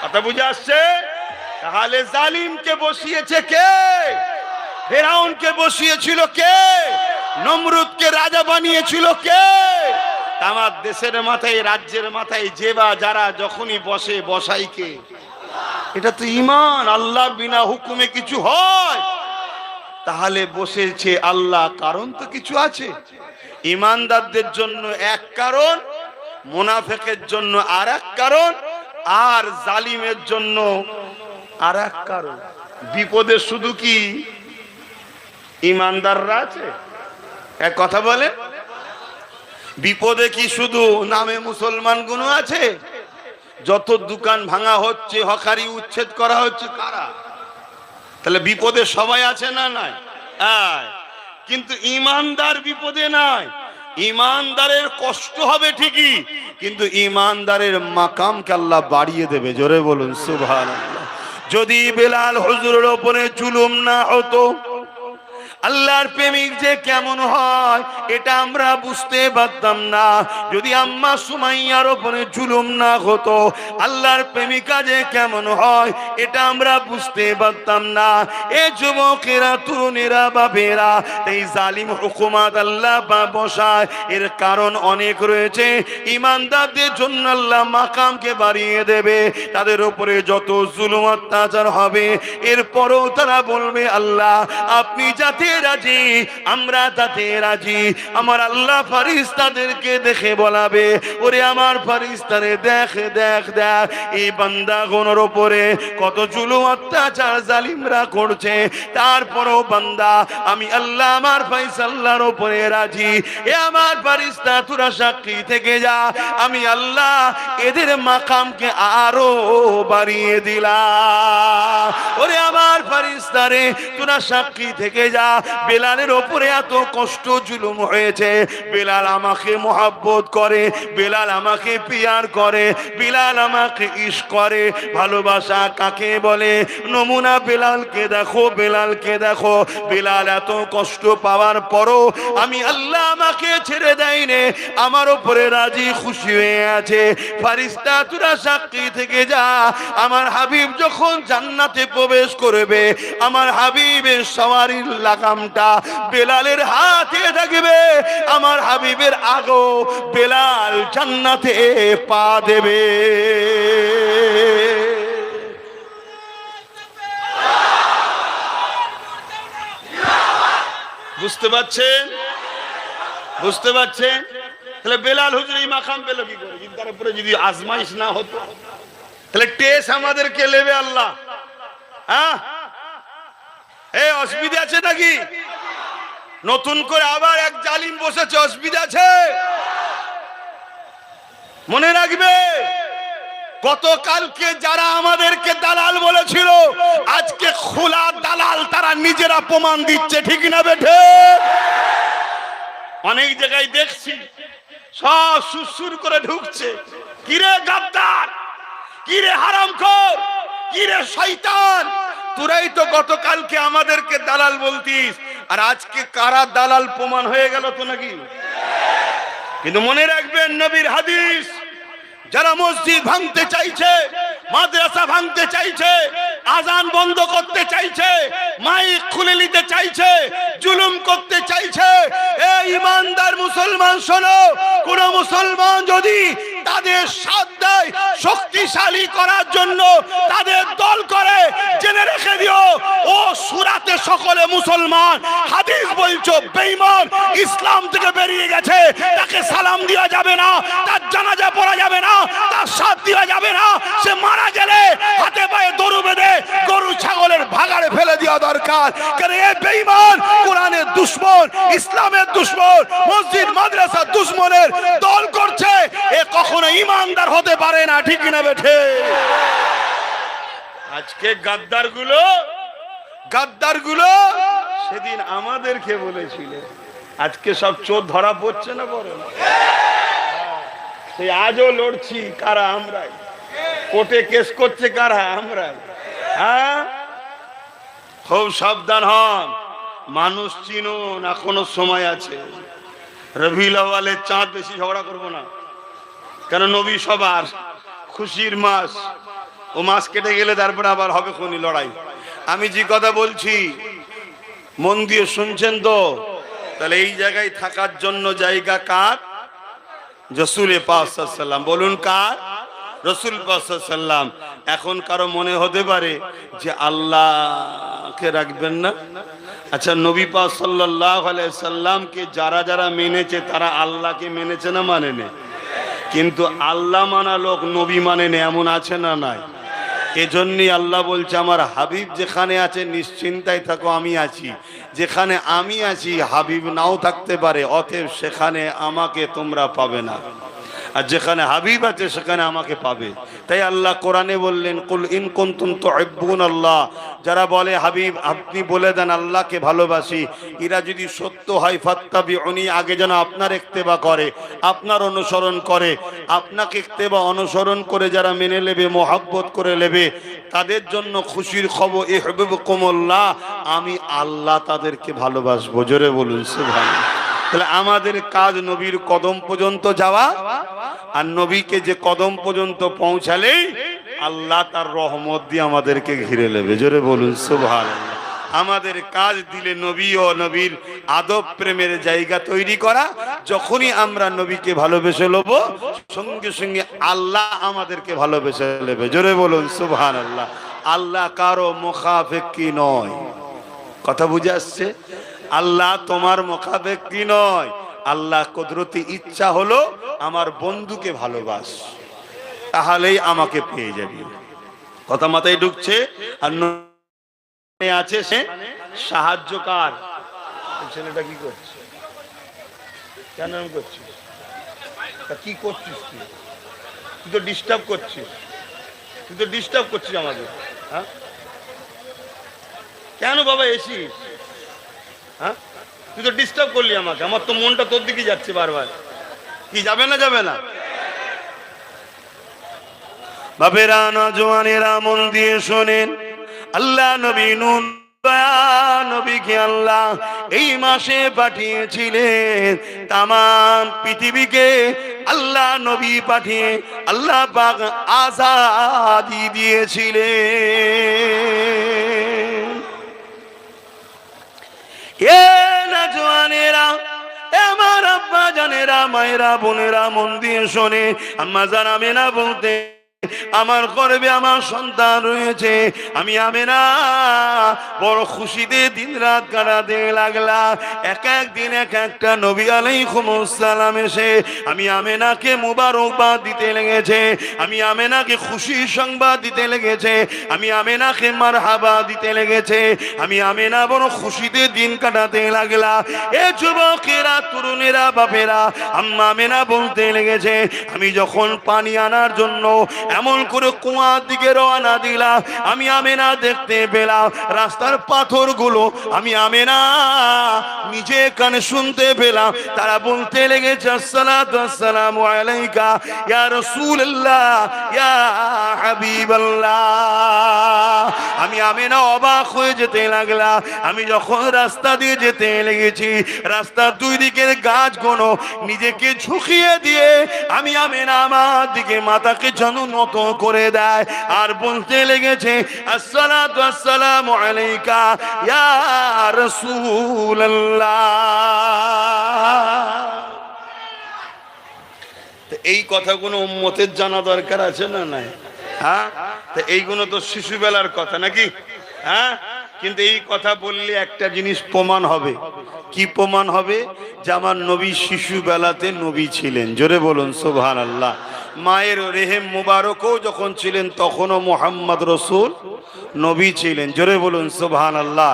কথা বুঝে আসছে? তাহলে জালিমকে বসিয়েছে কে? ফেরাউনকে বসিয়েছিল কে? নমরুদকে রাজা বানিয়েছিল কে? আমার দেশের মাথায়, রাজ্যের মাথায় যে বা যারা যখনই বসে, বসাই কে? এটা তো ঈমান। আল্লাহ বিনা হুকুমে কিছু হয়? তাহলে বসেছে আল্লাহ, কারণ তো কিছু আছে। ঈমানদারদের জন্য এক কারণ, মুনাফিকের জন্য আর এক কারণ, আর জালিমের জন্য আর এক কারণ। বিপদে শুধু কি ঈমানদাররা আছে? এক কথা বলে, বিপদে কি শুধু নামে মুসলমান গুলো আছে? যত দোকান ভাঙা হচ্ছে, হকারি উচ্ছেদ করা হচ্ছে, কারা? তাহলে বিপদে সবাই আছে না নাই? কিন্তু ঈমানদার বিপদে নাই। ঈমানদারের কষ্ট হবে ঠিকই, কিন্তু ঈমানদারের মাকামকে আল্লাহ বাড়িয়ে দেবে। জোরে বলুন সুবহানাল্লাহ। যদি বেলাল হুজুরের উপরে জুলুম না হতো, আল্লাহর প্রেমিক যে কেমন হয় এটা আমরা বুঝতে পারতাম না। যদি আম্মা সুমাইয়ার উপরে জুলুম না হতো, আল্লাহর প্রেমিকা যে কেমন হয় এটা আমরা বুঝতে পারতাম না। এ যুবকেরা, তরুণেরা, বাবেরা, এই জালিম হুকুমাত আল্লাহ বসায়, এর কারণ অনেক রয়েছে। ঈমানদারদের জন্য আল্লাহ মাকামকে বাড়িয়ে দেবে। তাদের উপরে যত জুলুম অত্যাচার হবে, এরপরও তারা বলবে আল্লাহ আপনি যাতে রাজি, আমরা তাতে রাজি। আমার আল্লাহ ফেরেশতাদেরকে দেখে বলাবে, ওরে আমার ফেরেশতারে দেখ দেখ দেখ, এই বান্দাগণের উপরে কত জুলুম অত্যাচার জালিমরা করছে, তারপরও বান্দা আমি আল্লাহ আমার ফয়সালার উপরে রাজি। এ আমার ফেরেশতা তোরা সাক্ষী থেকে যা, আমি আল্লাহ এদের মাকামকে আরো বাড়িয়ে দিলাম। ওরে আমার ফেরেশতারে তোরা সাক্ষী থেকে যা, বেলালের ওপরে এত কষ্ট জুলুম হয়েছে, বেলাল আমাকে মোহাব্বত করে, বেলাল আমাকে পিয়ার করে, বেলাল আমাকে ইশক করে। ভালোবাসা কাকে বলে? নমুনা বেলালকে দেখো, বেলালকে দেখো। বেলাল এত কষ্ট পাওয়ার পরও আমি আল্লাহ আমাকে ছেড়ে দেয়নি, আমার উপরে রাজি খুশি হয়ে আছে। ফেরেশতা তোরা সাক্ষী থেকে যা, আমার হাবিব যখন জান্নাতে প্রবেশ করবে, আমার হাবিবের সওয়ারির লাগামটা বেলালের হাতে থাকবে, আমার হাবিবের আগো বেলাল জান্নাতে পা দেবে। বুঝতে পারছেন? বুঝতে পারছেন? তাহলে বেলাল হুজুর এই মাকাম পেল কি করে? তার উপরে যদি আজমাইশ না হতো, তাহলে টেস্ট আমাদেরকে নেবে আল্লাহ। হ্যাঁ, এই অসুবিধা আছে নাকি? নতুন করে আবার এক জালিম বসেছে, অসুবিধা আছে? মনে রাখবে, গতকালকে যারা আমাদেরকে দালাল বলেছিল, আজকে খোলা দালাল তারা নিজেরা প্রমাণ দিচ্ছে। ঠিক না বেঠে? অনেক জায়গায় দেখছি সব সুরসুর করে ঢুকছে। কিরে গাদ্দার, কিরে হারামখোর, কিরে শয়তান, তোরাই তো গতকালকে আমাদেরকে দালাল বলতিস, আর আজকে কারা দালাল প্রমাণ হয়ে গেল তো নাকি? কিন্তু মনে রাখবেন নবীর হাদিস, যারা মসজিদ ভাঙতে চাইছে, মাদ্রাসা ভাঙতে চাইছে, আজান বন্ধ করতে চাইছে, মাইক খুলে নিতে চাইছে, জুলুম করতে চাইছে, এই ইমানদার মুসলমান শোনো, কোন মুসলমান যদি তাদের সাথ দেয় শক্তিশালী করার জন্য, তাদের দল করে, জেনে রেখে দিও ও সূরাতে সকলে মুসলমান। হাদিস বলছো বেঈমান ইসলাম থেকে বেরিয়ে গেছে, তাকে সালাম দেওয়া যাবে না, তার জানাজা পড়া যাবে না, তার সাথ দেওয়া যাবে না। সে মারা গেলে হাতে পায়ে দড়ি বেঁধে গরু ছাগলের ভাগাড়ে ফেলে দেওয়া দরকার। কারণ এই বেঈমান কোরআনের দুশমন, ইসলামের দুশমন, মসজিদ মাদ্রাসার দুশমনের দল করছে, এ কখনো ঈমানদার হতে পারে না। ঠিক না বেঠে? আজকে গাদ্দার গুলো সেদিন আমাদেরকে বলেছিলেন, আজকে সব চোর ধরা পড়ছে না বড়, সেই আজও লড়ছি কারা, আমরাই। কোর্টে কেস করছে কারা, আমরাই। হ্যাঁ, খুব সাবধান হন, মানুষ চিনুন, এখনো সময় আছে। রবিউল আউয়ালের চাঁদ বেশি ঝগড়া করবো না, কেন নবী সবার খুশির মাস, ও মাস কেটে গেলে তারপরে আবার হবে কোনি লড়াই। আমি যে কথা বলছি মন দিয়ে শুনছেন তো? তাহলে এই জায়গায় থাকার জন্য জায়গা কার? রাসূল পাক সাল্লাল্লাহু আলাইহি ওয়াসাল্লাম। বলুন কার? রাসূল পাক সাল্লাল্লাহু আলাইহি ওয়াসাল্লাম। এখন কারো মনে হতে পারে যে আল্লাহকে রাখবেন না। আচ্ছা, নবী পাক সাল্লাল্লাহু আলাইহি ওয়াসাল্লামকে যারা যারা মেনেছে তারা আল্লাহকে মেনেছে না মানেনি? কিন্তু আল্লাহ মানা লোক নবী মানেনি, এমন আছে না নাই? এজন্যই আল্লাহ বলছে আমার হাবিব যেখানে আছে নিশ্চিন্তায় থাকো, আমি আছি। যেখানে আমি আছি হাবিব নাও থাকতে পারে, অতএব সেখানে আমাকে তোমরা পাবে না, আর যেখানে হাবিব আছে সেখানে আমাকে পাবে। তাই আল্লাহ কোরআনে বললেন, কুল ইন কুনতুম তুহিব্বুনাল্লাহ, যারা বলে হাবিব আপনি বলে দেন আল্লাহকে ভালোবাসি, এরা যদি সত্য হয় ফাত্তাবিউনি, আগে যেন আপনার ইত্তেবা করে, আপনার অনুসরণ করে। আপনাকে ইত্তেবা অনুসরণ করে যারা মেনে নেবে, মহব্বত করে নেবে, তাদের জন্য খুশির খবর, ইউহিব্বুকুমুল্লাহ, আমি আল্লাহ তাদেরকে ভালোবাসবো। জোরে বলুন সুবহানাল্লাহ। তাহলে আমাদের কাজ নবীর কদম পর্যন্ত যাওয়া, আর নবীকে যে কদম পর্যন্ত পৌঁছালেই আল্লাহ তার রহমত দিয়ে আমাদেরকে ঘিরে নেবে। জোরে বলুন সুবহানাল্লাহ। আমাদের কাজ দিলে নবী ও নবীর আদব প্রেমের জায়গা তৈরি করা। যখনই আমরা নবীকে ভালোবেসে নেব, সঙ্গে সঙ্গে আল্লাহ আমাদেরকে ভালোবেসে নেবে। জোরে বলুন সুবহানাল্লাহ। আল্লাহ কারো মুখাপেক্ষী নয়, কথা বুঝে আসছে? আল্লাহ তোমার মুখাপেক্ষী নয়। আল্লাহ কুদরতি ইচ্ছা হলো আমার বন্ধুকে ভালোবাস, তাহলেই আমাকে পেয়ে যাবি। কথা মাথায় ঢুকছে? আর আছে সে সাহায্যকার। ছেলেটা কি করছে? কেন করছিস? কি করছিস? তুই তো ডিস্টার্ব করছিস, আমাকে। হ্যাঁ, কেন বাবা এসিস? হ্যাঁ, তুই তো ডিস্টার্ব করলি আমাকে, আমার তো মনটা তোর দিকে যাচ্ছে বারবার। কি যাবে না? বাপেরা, নওজওয়ানেরা মন দিয়ে শোনেন, আল্লাহ নবী নূহ নবীকে আল্লাহ এই মাসে পাঠিয়েছিলেন। তামাম পৃথিবীকে আল্লাহ নবী পাঠিয়ে আল্লাহ পাক আজাদি দিয়েছিলেন। এ নওজওয়ানেরা, আমার আব্বা জানেরা, মায়েরা, বোনেরা মন দিয়ে শোনে। আম্মা জান আমেনা বলতে, আমার গর্ভে আমার সন্তান রয়েছে, আমি আমেনা বড় খুশিতে দিন রাত কাটাতে লাগলাম। এক দিন এক একটা নবী আলাইহিস সালাম এসে আমি আমেনাকে মুবারকবাদ দিতে লেগেছে, আমি আমেনাকে খুশি সংবাদ দিতে লেগেছে, আমি আমেনাকে মারহাবা দিতে লেগেছে, আমি আমেনা বড় খুশিতে দিন কাটাতে লাগলাম। এ যুবকেরা, তরুণেরা, বাপেরা, আম্মা আমেনা বলতে লেগেছে, আমি যখন পানি আনার জন্য এমন করে কুয়ার দিকে রওনা দিলাম, আমি আমেনা দেখতে পেলাম রাস্তার পাথরগুলো আমি আমেনা নিজে কানে শুনতে পেলাম, তারা বলতে লেগেছে আসসালাতু আসসালামু আলাইকা ইয়া রাসূলুল্লাহ ইয়া হাবিবাল্লাহ। আমি আমেনা অবাক হয়ে যেতে লাগলাম। আমি যখন রাস্তা দিয়ে যেতে লেগেছি, রাস্তার দুই দিকের গাছগুলো নিজেকে ঝুঁকিয়ে দিয়ে আমি আমেনা আমার দিকে মাথাকে যেন নত করে দেয়, আর বলতে লেগেছে আসসালাতু আসসালামু আলাইকা ইয়া রাসূলুল্লাহ। এই কথাগুলো উম্মতের জানা দরকার আছে না নাই? হ্যাঁ, তো এইগুলো তো শিশুবেলার কথা নাকি? হ্যাঁ, কিন্তু এই কথা বললে একটা জিনিস প্রমাণ হবে। কি প্রমাণ হবে? যে আমার নবী শিশুবেলাতে নবী ছিলেন। জোরে বলুন সুবহানাল্লাহ। মায়ের রেহেম মুবারকও যখন ছিলেন তখনও মুহাম্মদ রাসূল নবী ছিলেন। জোরে বলুন সুবহানাল্লাহ।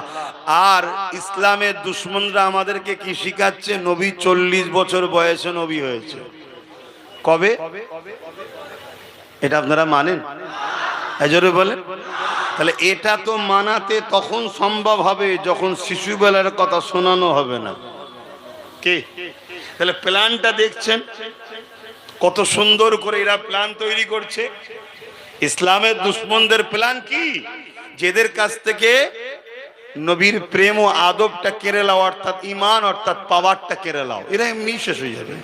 আর ইসলামের দুশমনরা আমাদেরকে কি শিখাচ্ছে? নবী 40 বছর বয়সে নবী হয়েছে। কবে? এটা আপনারা মানেন? জোরে বলে। তাহলে এটা তো মানাতে তখন সম্ভব হবে যখন শিশুবেলার কথা শোনানো হবে না। কে? তাহলে প্ল্যানটা দেখছেন কত সুন্দর করে এরা প্ল্যান তৈরি করছে। ইসলামের দুশ্মনদের প্ল্যান কি? যেদের কাছ থেকে নবীর প্রেম ও আদবটা কেড়ে নাও, অর্থাৎ ঈমান অর্থাৎ পাওয়ারটা কেড়ে নাও, এরা এমনি শেষ হয়ে যাবে।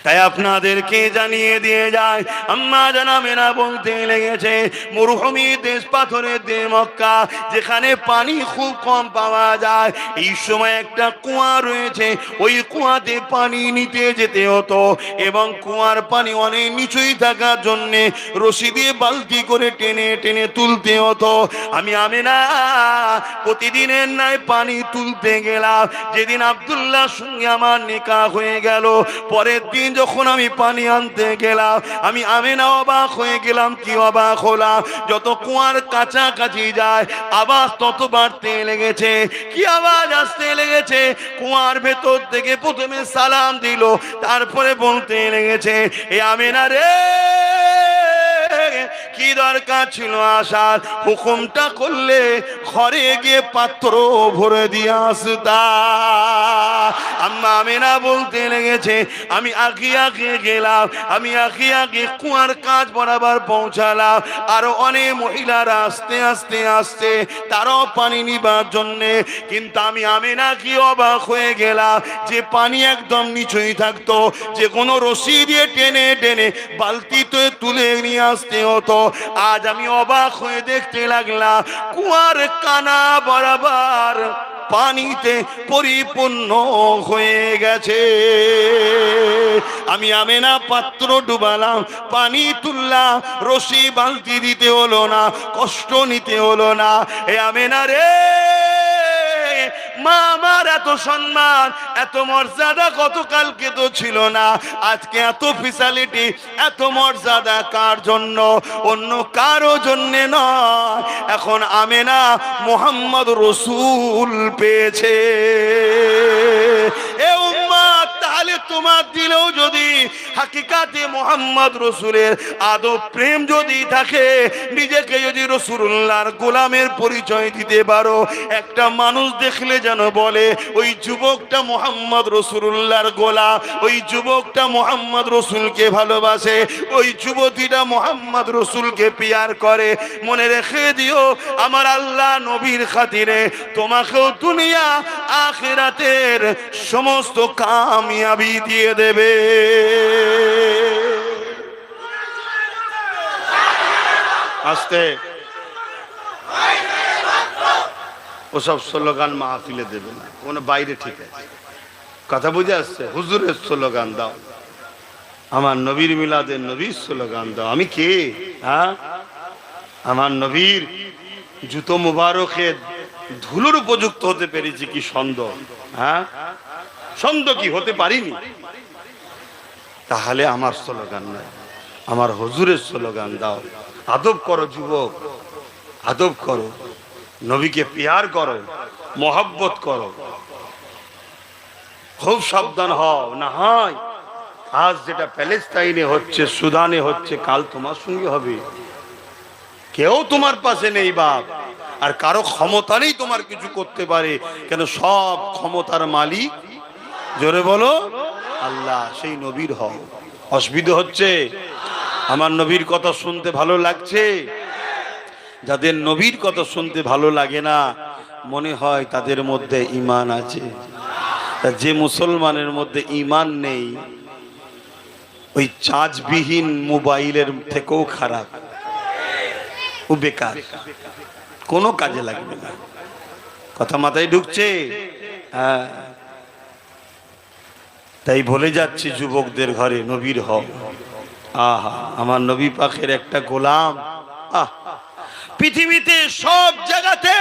তাই আপনাদেরকে জানিয়ে দিয়ে যায়, আম্মা জানামেরা বলতে লেগেছে মরুভূমি দেশ, পাথরের দেশ মক্কা, যেখানে পানি খুব কম পাওয়া যায়। এই সময় একটা কুয়া রয়েছে, ওই কুয়াতে পানি নিতে যেতে হতো এবং কুয়ার পানি অনেক নিচুই থাকার জন্যে রশি দিয়ে বালতি করে টেনে টেনে তুলতে হতো। আমি আমেনা প্রতিদিনের নাই পানি তুলতে গেলাম। যেদিন আব্দুল্লাহর সঙ্গে আমার নিকাহ হয়ে গেল, পরের দিন যখন আমি পানি আনতে গেলাম, আমি আমেনা অবাক হয়ে গেলাম। কি অবাক হলাম? যত কুয়ার কাছাকাছি যায় আওয়াজ তত বাড়তে লেগেছে। কি আওয়াজ আসতে লেগেছে? কুয়ার ভেতর থেকে প্রথমে সালাম দিল, তারপরে বলতে লেগেছে, এ আমেনা রে, কি দরকার ছিল আসার? হুকুমটা করলে ঘরে গিয়ে পাত্র ভরে দিয়ে আসতা। আম্মা আমেনা বলতে লেগেছে, আমি আগে আগে গেলাম, আমি আগে আগে কুয়ার কাজ বরাবর পৌঁছালাম। আরো অনেক মহিলারা আস্তে আস্তে আসছে, তারাও পানি নিবার জন্যে। কিন্তু আমি আমেনা কি অবাক হয়ে গেলাম যে পানি একদম নিচুই থাকতো, যে কোনো রশি দিয়ে টেনে টেনে বালতিতে তুলে নিয়ে আসতে হতো। আজ আমি অবাক হয়ে দেখতে লাগলাম কুয়ার কানা বরাবর পানিতে পরিপূর্ণ হয়ে গেছে। আমি আমেনা পাত্র ডুবালাম, পানি তুললাম, রশি বালতি দিতে হলো না, কষ্ট নিতে হলো না। এ আমেনা রে, মা আমার এত সম্মান এত মর্যাদা গতকালকে তো ছিল না, আজকে এত ফ্যাসিলিটি এত মর্যাদা কার জন্য? অন্য কারো জন্য নয়, এখন আমেনা মুহাম্মদ রাসূল পেয়েছে। এ উম্মত, তাহলে তোমার দিলেও যদি হাকিকাতে মুহাম্মদ রাসূলের আদব প্রেম যদি থাকে, নিজেকে যদি রাসূলুল্লাহর গোলামের পরিচয় দিতে পারো, একটা মানুষ দেখলে যেন বলে ওই যুবকটা মুহাম্মদ রাসূলুল্লাহর গোলাম, ওই যুবকটা মুহাম্মদ রাসূলকে ভালোবাসে, ওই যুবতীটা মুহাম্মদ রাসূলকে পিয়ার করে। মনে রেখে দিও, আমার আল্লাহ নবীর খাতিরে তোমাকেও দুনিয়া আখিরাতের সমস্ত কামিয়াবি দিয়ে দেবে। আস্তে ওসব স্লোগান মাহফিলে দেবে না, কোনো বাইরে ঠিক আছে, কথা বুঝে আসছে? হুজুরের স্লোগান দাও, আমার নবীর মিলাদের নবীর স্লোগান দাও। আমি কে? হ্যাঁ, আমার নবীর জুতো মুবারকের ধুলোর উপযুক্ত হতে পেরেছি কি সন্দেহ? হ্যাঁ, সন্দেহ কি হতে পারিনি? তাহলে আমার স্লোগান নাই, আমার হুজুরের স্লোগান দাও। আদব করো যুবক, আদব করো, নবীকে পিয়ার করো, মহব্বত করো, খুব সাবধান হও। না হয় আজ যেটা প্যালেস্তাইনে হচ্ছে, সুদানে হচ্ছে, কাল তোমার সঙ্গে হবে। কেউ তোমার পাশে নেই বাপ, আর কারো ক্ষমতা নেই তোমার কিছু করতে পারে, কেন সব ক্ষমতার মালিক, জোরে বলো, আল্লাহ। সেই নবীর হও। অসুবিধা হচ্ছে? আমার নবীর কথা শুনতে ভালো লাগছে? যাদের নবীর কথা শুনতে ভালো লাগে না, মনে হয় তাদের মধ্যে ঈমান আছে। যে মুসলমানের মধ্যে ঈমান নেই, ওই চার্জবিহীন মোবাইলের থেকেও খারাপ, ও বেকার, কোনো কাজে লাগবে না। কথা মাথায় ঢুকছে? হ্যাঁ। তাই বলে যাচ্ছি যুবকদের ঘরে নবীর হও। আহা, আমার নবী পাকের একটা গোলাম। আহ, পৃথিবীতে সব জায়গাতে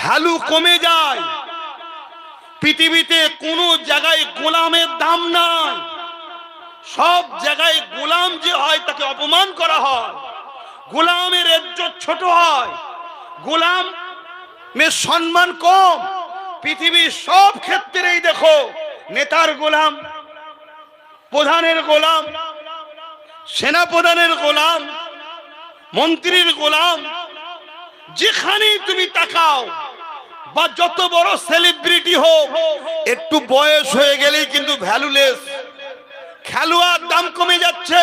ভ্যালু কমে যায়, পৃথিবীতে কোনো জায়গায় গোলামের দাম নাই। সব জায়গায় গোলাম যে হয় তাকে অপমান করা হয়, গোলামের ইজ্জত ছোট হয়, গোলামের সম্মান কম। পৃথিবীর সব ক্ষেত্রেই দেখো, নেতার গোলাম, প্রধানের গোলাম, সেনাপ্রধানের গোলাম, মন্ত্রীর গোলাম, যেখানেই তুমি তাকাও, বা যত বড় সেলিব্রিটি হোক, একটু বয়স হয়ে গেলেই কিন্তু ভ্যালুলেস। খেলোয়াড় দাম কমে যাচ্ছে,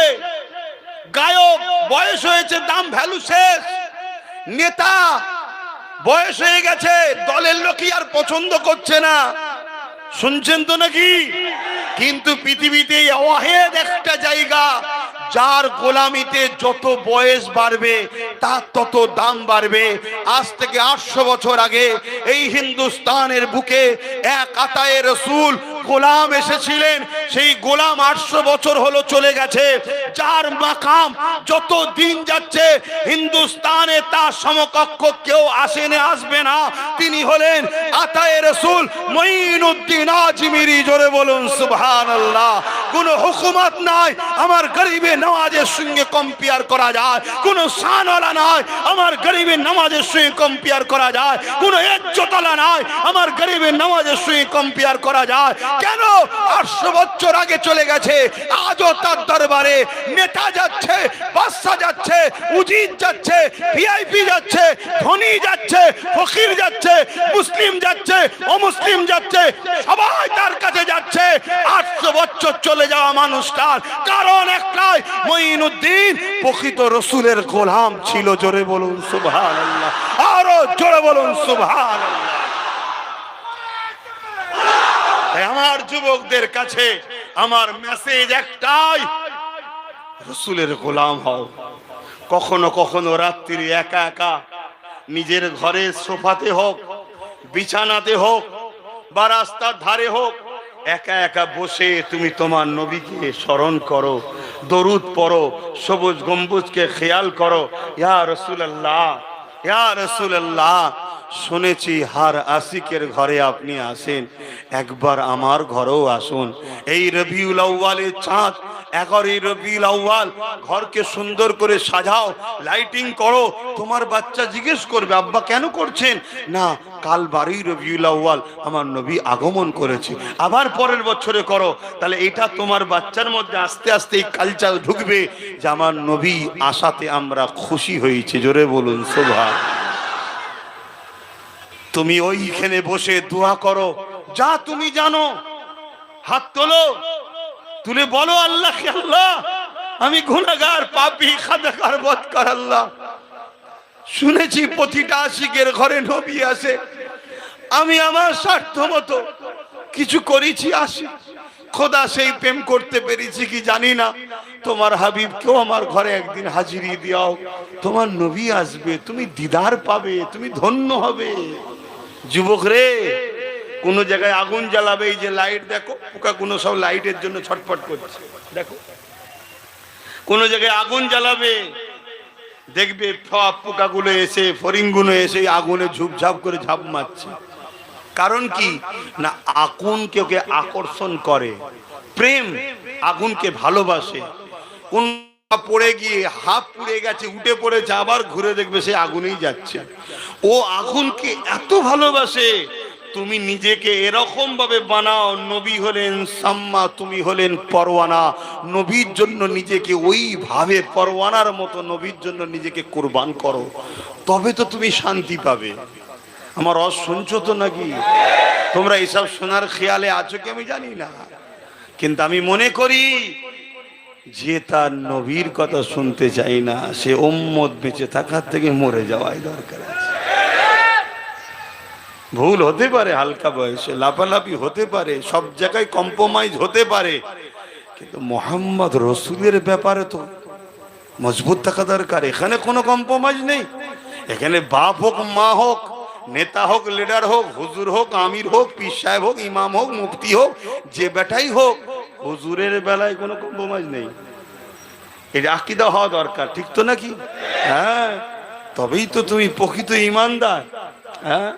গায়ক বয়স হয়েছে দাম ভ্যালু শেষ, নেতা বয়স হয়ে গেছে দলের লোকই আর পছন্দ করছে না। শুনছেন তো নাকি? কিন্তু পৃথিবীতে ওয়াহেদ একটা জায়গা, যার গোলামিতে যত বয়স বাড়বে তার তত দাম বাড়বে। আজ থেকে 800 বছর আগে এই হিন্দুস্তানের বুকে এক আতায়ে রসুল গোলাম এসেছিলেন। সেই গোলাম 800 বছর হলো চলে গেছে, যার মাকাম যত দিন যাচ্ছে হিন্দুস্তানে তার সমকক্ষ কেউ আসেনি, আসবে না। তিনি হলেন আতায়ে রসুল মঈনুদ্দিন আজমিরি। জোরে বলুন সুবহানাল্লাহ। কোন হুকুমত নাই আমার গরিবের নামাজের সঙ্গে কম্পেয়ার করা যায়, কোন শানওয়ালা নাই আমার গরিবের নামাজের সঙ্গে কম্পেয়ার করা যায়, কোন ইজ্জতওয়ালা নাই আমার গরিবের নামাজের সঙ্গে কম্পেয়ার করা যায়। কেন? 800 বছর আগে চলে গেছে, আজও তার দরবারে নেতা যাচ্ছে, বাদশা যাচ্ছে, উজির যাচ্ছে, ভিআইপি যাচ্ছে, ধনী যাচ্ছে, ফকির যাচ্ছে, মুসলিম যাচ্ছে, অমুসলিম যাচ্ছে, সবাই তার কাছে যাচ্ছে। 800 বছর চলে যাওয়া মানুষটার কারণ একটাই, মঈনুদ্দিন প্রকৃত রসুলের গোলাম ছিল। জোরে বলুন সুবহানাল্লাহ, আরো জোরে বলুন সুবহানাল্লাহ। আমার যুবকদের কাছে আমার মেসেজ একটাই, রসুলের গোলাম হও। কখনো কখনো রাত্রি একা একা নিজের ঘরের সোফাতে হোক, বিছানাতে হোক, বা রাস্তার ধারে হোক, একা একা বসে তুমি তোমার নবীকে স্মরণ করো, দরুদ পড়ো, সবুজ গম্বুজকে খেয়াল করো। ইয়া রাসূলুল্লাহ, ইয়া রাসূলুল্লাহ, শুনেছি হার আশিকের ঘরে আপনি আসেন, একবার আমার ঘরেও আসুন। এই রবিউল আউয়ালের চাঁদ, 11 রবিউল আউয়াল, ঘরকে সুন্দর করে সাজাও, লাইটিং করো। তোমার বাচ্চা জিজ্ঞেস করবে আব্বা কেন করছেন? না, কাল 12 রবিউল আউয়াল আমার নবী আগমন করেছে, আবার পরের বছরে করো। তাহলে এটা তোমার বাচ্চার মধ্যে আস্তে আস্তে এই কালচার ঢুকবে যে আমার নবী আসাতে আমরা খুশি হয়েছি। জোরে বলুন সুবহানাল্লাহ। তুমি ওইখানে বসে দোয়া করো, যা তুমি জানো, হাত তোলো, তুলে বলো আল্লাহকে, আল্লাহ আমি গুনাহগার, পাপী, খাতাকার, বদকার। আল্লাহ, শুনেছি প্রতিটা আশিকের ঘরে নবী আসে, আমি আমার স্বার্থ মতো কিছু করেছি, আসি খোদা সেই প্রেম করতে পেরেছি কি জানি না। তোমার হাবিবকেও আমার ঘরে একদিন হাজিরি দিও, তোমার নবী আসবে, তুমি দিদার পাবে, তুমি ধন্য হবে। যুবক রে, কোন জায়গায় আগুন জ্বালাবে, এই যে লাইট দেখো, পোকা কোনো সব লাইটের জন্য ছটফট করছে, দেখো কোন জায়গায় আগুন জ্বালাবে, দেখবে সব পোকাগুলো এসে, ফড়িংগুলো এসে আগুনে ঝুপঝাপ করে ঝাঁপ মারছে। কারণ কি না, আগুনকে ওকে আকর্ষণ করে, প্রেম আগুনকে ভালোবাসে। কোন পড়ে গিয়ে হাফ পুড়ে গেছে, উঠে পড়েছে, আবার ঘুরে দেখবে সে আগুনেই যাচ্ছে। ও আগুনকে এত ভালোবাসে। তুমি নিজেকে এরকম ভাবে বানাও, নবী হলেন সাম্মা, তুমি হলেন পরওয়ানা। নবীর জন্য নিজেকে ওইভাবে পরওয়ানার মতো নবীর জন্য নিজেকে কুরবান করো, তবে তো তুমি শান্তি পাবে। আমার রস শুনছো তো নাকি? তোমরা এইসব শোনার খেয়ালে আছো কি আমি জানি না, কিন্তু আমি মনে করি যে তার নবীর কথা শুনতে চাই না, সে উম্মত বেঁচে থাকার থেকে মরে যাওয়াই দরকার আছে। ভুল হতে পারে, হালকা বয়সে লাফালাফি হতে পারে, সব জায়গায় কম্প্রোমাইজ হতে পারে, কিন্তু মোহাম্মদ রসুলের ব্যাপারে তো মজবুত থাকা দরকার। এখানে কোনো কম্প্রোমাইজ নেই। এখানে বাপ হোক, মা হোক, নেতা হোক, লিডার হোক, হুজুর হোক, আমির হোক, পীর সাহেব হোক, ইমাম হোক, মুফতি হোক, যে বেটাই হোক, হুজুরের বেলায় কোনো কম্প্রোমাইজ নেই। এটা আকীদা হওয়া দরকার, ঠিক তো নাকি? হ্যাঁ, তবেই তো তুমি প্রকৃত ঈমানদার। হ্যাঁ,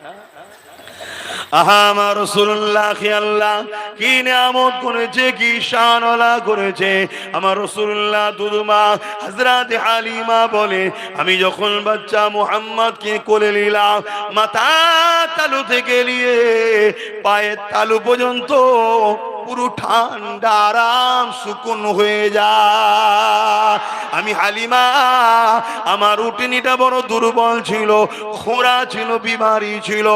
আহা আমার রাসূলুল্লাহ আল্লাহ কি নিয়ামত করেছে, কি শানওয়ালা করেছে। আমার রাসূলুল্লাহ দুধমা হযরত হালিমা বলে, আমি যখন বাচ্চা মুহাম্মদকে কোলে নিলাম, মাথা তালু থেকে নিয়ে পায়ের তালু পর্যন্ত পুরো ঠান্ডা আরাম সুকুন হয়ে যায়। আমি হালিমা, আমার উটনিটা বড় দুর্বল ছিল, খোঁড়া ছিল, বিমারি ছিল,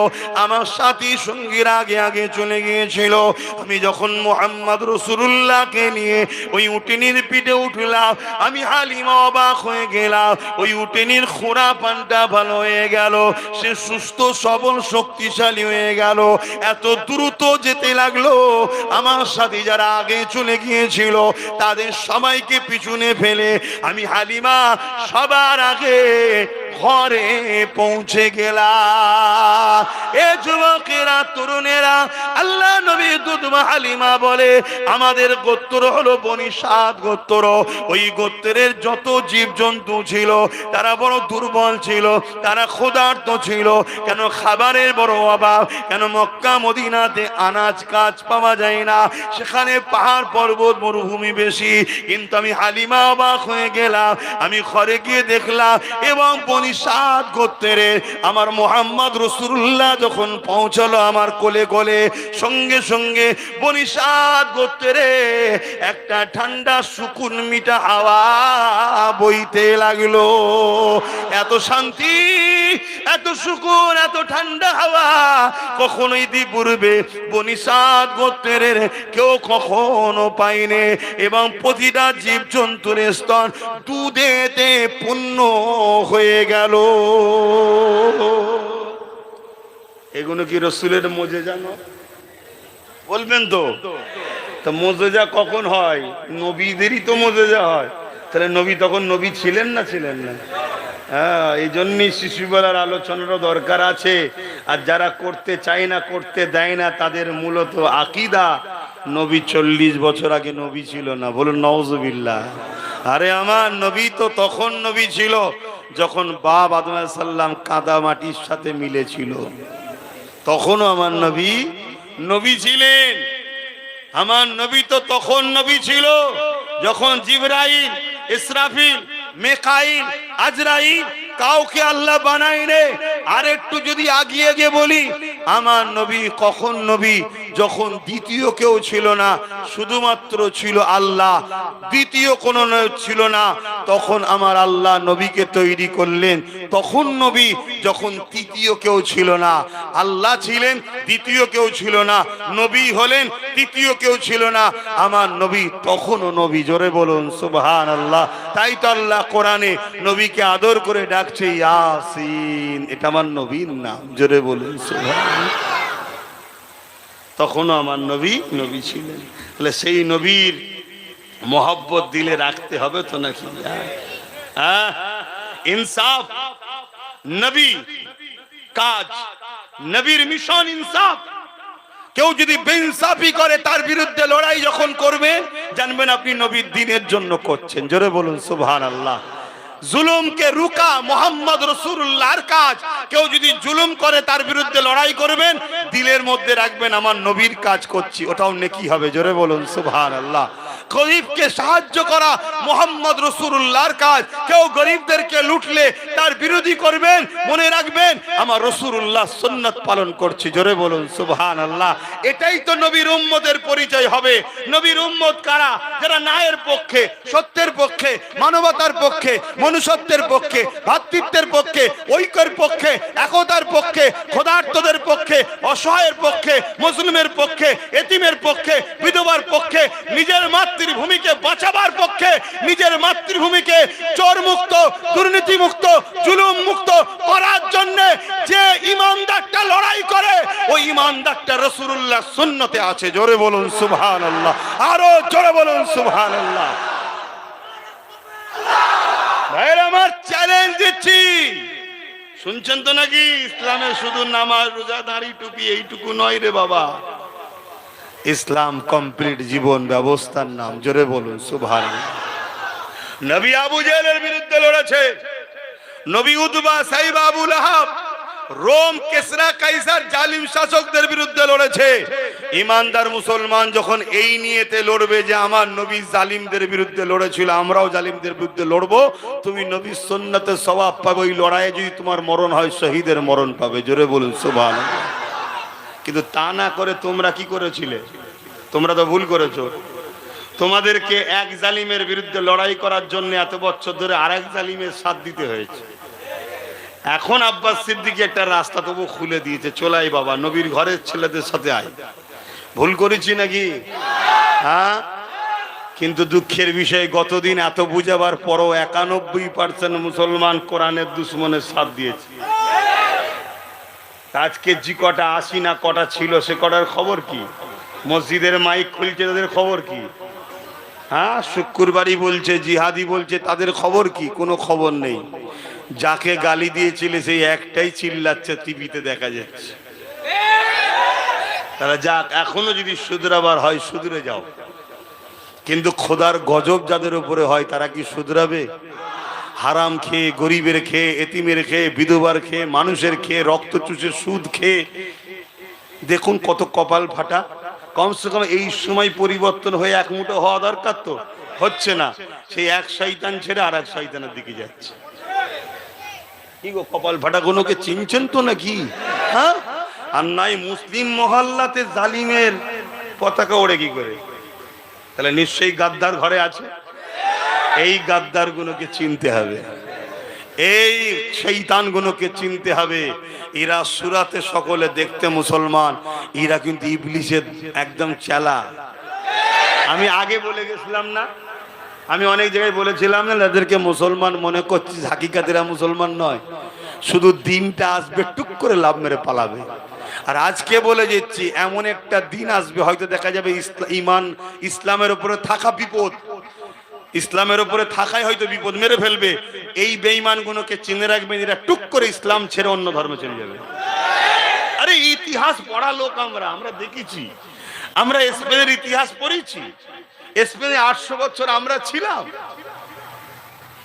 আমার সাথী সঙ্গীর আগে আগে চলে গিয়েছিল। আমি যখন মুহাম্মদ রাসূলুল্লাহকে নিয়ে ওই উটনির পিঠে উঠলাম, আমি হালিমা অবাক হয়ে গেলাম। ওই উটনির খোঁড়া পানটা ভালো হয়ে গেল, সে সুস্থ সবল শক্তিশালী হয়ে গেল। এত দ্রুত যেতে লাগলো, আমার সাথে যারা আগে চলে গিয়েছিল তাদের সবাইকে পিছনে ফেলে আমি হালিমা সবার আগে ঘরে পৌঁছে গেলাম। এ যুবকেরা, তরুণেরা, আল্লাহ নবী দুধমা হালিমা বলে, আমাদের গোত্র হলো বনি সাদ গোত্র। ওই গোত্রের যত জীবজন্তু ছিল তারা বড় দুর্বল ছিল, তারা ক্ষুধার্ত ছিল। কেন? খাবারের বড় অভাব। কেন? মক্কা মদিনাতে আনাজ কাজ পাওয়া যায় না, সেখানে পাহাড় পর্বত মরুভূমি বেশি। কিন্তু আমি হালিমা অবাক হয়ে গেলাম। আমি ঘরে গিয়ে দেখলাম এবং বনি সাদ গোত্রের আমার মুহাম্মদ রাসূলুল্লাহ যখন পৌঁছলো আমার কোলে কোলে, সঙ্গে সঙ্গে বনি সাদ গোত্রের একটা ঠান্ডা সুকুন মিঠা হাওয়া বইতে লাগলো। এত শান্তি, এত সুকুন, এত ঠান্ডা হাওয়া কখনোই পূর্বে বনি সাদ গোত্রের কেউ কখনো পায়নি। এবং প্রতিটা জীবজন্তুর স্তন দুধেতে পূর্ণ হয়ে গেল। এগুলো কি রসুলের মুজিজা? বলবেন তো মুজিজা কখন হয়? নবীদেরই তো মুজিজা হয়। তাহলে নবী তখন নবী ছিলেন না ছিলেন না? হ্যাঁ, এই জন্যই শিশুবেলার আলোচনারও দরকার আছে। আর যারা করতে চায় না, করতে দেয় না, তাদের মূলত আকীদা নবী 40 বছর আগে নবী ছিল না। বলুন নাউজুবিল্লাহ। আরে আমার নবী তো তখন নবী ছিল যখন বাপ আদম আলাইহিস সালাম কাদা মাটির সাথে মিলেছিল, তখনও আমার নবী নবী ছিলেন। আমার নবী তো তখন নবী ছিল যখন জিবরাইল, ইসরাফিল, মিকাইল, আজরাইল কাউকে আল্লাহ বানায়নি। আর একটু যদি আগিয়ে গিয়ে বলি, আমার নবী কখন নবী? যখন দ্বিতীয় কেউ ছিল না, শুধুমাত্র ছিল আল্লাহ, দ্বিতীয় কোনো ছিল না। তখন আমার আল্লাহ নবীকে তৈরি করলেন। তখন নবী যখন তৃতীয় কেউ ছিল না, আল্লাহ ছিলেন, দ্বিতীয় কেউ ছিল না, নবী হলেন, তৃতীয় কেউ ছিল না। আমার নবী তখনও নবী। জোরে বলুন সুবহানাল্লাহ। তাই তো আল্লাহ কোরআনে নবীকে আদর করে ডাকছে ইয়াসিন, এটা আমার নবীর নাম। জোরে বলুন সুবহানাল্লাহ। তখনও আমার নবী নবী ছিলেন। তাহলে সেই নবীর মোহব্বত দিলে রাখতে হবে তো নাকি? ইনসাফ নবী কাজ, নবীর মিশন ইনসাফ। কেউ যদি বেইনসাফি করে, তার বিরুদ্ধে লড়াই যখন করবেন, জানবেন আপনি নবীর দ্বীনের জন্য করছেন। জোরে বলুন সুবহানাল্লাহ। জুলুমকে রুকা মুহাম্মদ রাসূলুল্লাহর কাজ। কেউ যদি জুলুম করে, তার বিরুদ্ধে লড়াই করবেন, দিলের মধ্যে রাখবেন আমার নবীর কাজ করছি, ওটাও নেকি হবে। জোরে বলুন সুবহানাল্লাহ। গরিবকে সাহায্য করা মুহাম্মদ রাসূলুল্লাহর কাজ। কেউ গরিবদেরকে লুটলে তার বিরোধী করবেন, মনে রাখবেন আমার রাসূলুল্লাহ সুন্নাত পালন করছি। জোরে বলুন সুবহানাল্লাহ। এটাই তো নবীর উম্মতের পরিচয় হবে। নবীর উম্মত কারা? যারা ন্যায়ের পক্ষে, সত্যের পক্ষে, মানবতার পক্ষে, মনুষ্যত্বের পক্ষে, ভ্রাতৃত্বের পক্ষে, ঐক্যের পক্ষে, একতার পক্ষে, ক্ষুধার্তদের পক্ষে, অসহায়ের পক্ষে, মুসলিমের পক্ষে, এতিমের পক্ষে, বিধবার পক্ষে, নিজের মাতৃভূমিকে বাঁচাবার পক্ষে, নিজের মাতৃভূমিকে চোর মুক্ত, দুর্নীতি মুক্ত, জুলুম মুক্ত করার জন্য যে ইমানদারটা লড়াই করে, ওই ইমানদারটা রাসূলুল্লাহ সুন্নতে আছে। জোরে বলুন সুবহানাল্লাহ। আরো জোরে বলুন সুবহানাল্লাহ। ভাইরা আমার, চ্যালেঞ্জ দিচ্ছি, শুনছেন তো নাকি? ইসলামে শুধু নামাজ, রোজা, দাড়ি, টুপি এইটুকু নয় রে বাবা। ইসলাম কমপ্লিট জীবন ব্যবস্থার নাম। জোরে বলুন সুবহানাল্লাহ। নবী আবু জেহেলের বিরুদ্ধে লড়েছে, নবী উতবা, সাইবা, আবু লাহাব, রোম, কেসরা, কাইসার জালিম শাসকদের বিরুদ্ধে লড়েছে। ইমানদার মুসলমান যখন এই নিয়েতে লড়বে যে আমার নবী জালিমদের বিরুদ্ধে লড়েছিল, আমরাও জালিমদের বিরুদ্ধে লড়বো, তুমি নবীর সুন্নতের সওয়াব পাবে। ওই লড়াইয়ে যদি তোমার মরণ হয়, শহীদের মরণ পাবে। জোরে বলুন সুবহানাল্লাহ। কিন্তু তা না করে তোমরা কি করেছিলে? তোমরা তো ভুল করেছো। তোমাদেরকে এক জালিমের বিরুদ্ধে লড়াই করার জন্য এত বছর ধরে আরেক জালিমের সাথ দিতে হয়েছে। এখন আব্বাস সিদ্দিকী একটা রাস্তা তবু খুলে দিয়েছে, চলাই বাবা, নবীর ঘরের ছেলেদের সাথে আয়। ভুল করেছি নাকি? হ্যাঁ। কিন্তু দুঃখের বিষয়, গতদিন এত বুঝাবার পরও 91% মুসলমান কোরআনের দুশ্মনের সাথ দিয়েছে। আজকে যে কটা 80 না কটা ছিল, সে কটার খবর কি? মসজিদের মাইক খুলছে, তাদের খবর কি? হ্যাঁ, শুক্রবারই বলছে, জিহাদি বলছে, তাদের খবর কি? কোনো খবর নেই। যাকে গালি দিয়েছিলে সেই একটাই চিল্লাচ্ছে, টিভিতে দেখা যাচ্ছে। তারা যাক, এখনো যদি শুধরাবার হয় শুধরে যাও, কিন্তু খোদার গজব যাদের উপরে হয় তারা কি শুধরাবে? হারাম খেয়ে, গরিবের খেয়ে, এতিমের খেয়ে, বিধবার খেয়ে, মানুষের খেয়ে, রক্ত চুষে, সুদ খেয়ে দেখুন কত কপাল ফাটা। কমসে কম এই সময় পরিবর্তন হয়ে এক মুঠো হওয়া দরকার, তো হচ্ছে না। সেই এক শয়তান ছেড়ে আর এক শয়তানের দিকে যাচ্ছে। কি গো, কপাল ফাটা গুলোকে চিনছেন তো নাকি? হ্যাঁ। আর নাই মুসলিম মহল্লাতে জালিমের পতাকা ওড়ে কি করে? তাহলে নিশ্চয়ই গাদ্দার ঘরে আছে। এই গাদ্দার গুলোকে চিনতে হবে, এই শয়তান গুলোকে চিনতে হবে। এরা সুরাতে সকলে দেখতে মুসলমান, এরা কিন্তু ইবলিসের একদম চেলা। আমি আগে বলে গেছিলাম না, আমি অনেক জায়গায় বলেছিলাম না, এদেরকে মুসলমান মনে করছি, হাকিকাতে এরা মুসলমান নয়। শুধু দিনটা আসবে, টুক করে লাভ মেরে পালাবে। আর আজকে বলে যাচ্ছি, এমন একটা দিন আসবে হয়তো দেখা যাবে ইমান ইসলামের উপরে থাকা বিপদ, ইসলামের উপরে থাকাই হয়তো বিপদ, মেরে ফেলবে। এই বেঈমান গুলোকে চিনে রাখবেন, এরা টুক করে ইসলাম ছেড়ে অন্য ধর্মে চলে যাবে। আরে ইতিহাস পড়া লোক আমরা দেখেছি, আমরা স্পেনের ইতিহাস পড়েছি। স্পেনে 800 বছর আমরা ছিলাম।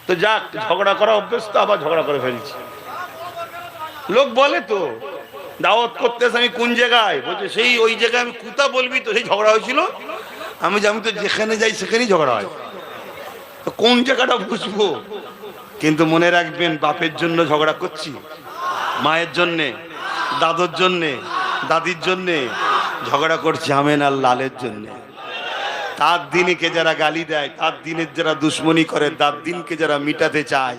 তো যাক, ঝগড়া করা অভ্যেস, তো আবার ঝগড়া করে ফেলছি। লোক বলে তো, দাওয়াত করতেছে আমি কোন জায়গায়, বলছে সেই ওই জায়গায়। আমি কোথা বলবি তো, সেই ঝগড়া হয়েছিল। আমি তো যেখানে যাই সেখানেই ঝগড়া হয়, তো কোন জায়গাটা বুঝবো? কিন্তু মনে রাখবেন, বাপের জন্য ঝগড়া করছি, মায়ের জন্যে, দাদুর জন্যে, দাদির জন্যে ঝগড়া করছি, আমেন আর লালের জন্যে। তার দিনকে যারা গালি দেয়, তার দিনের যারা দুশ্মনী করে, তার দিনকে যারা মিটাতে চায়,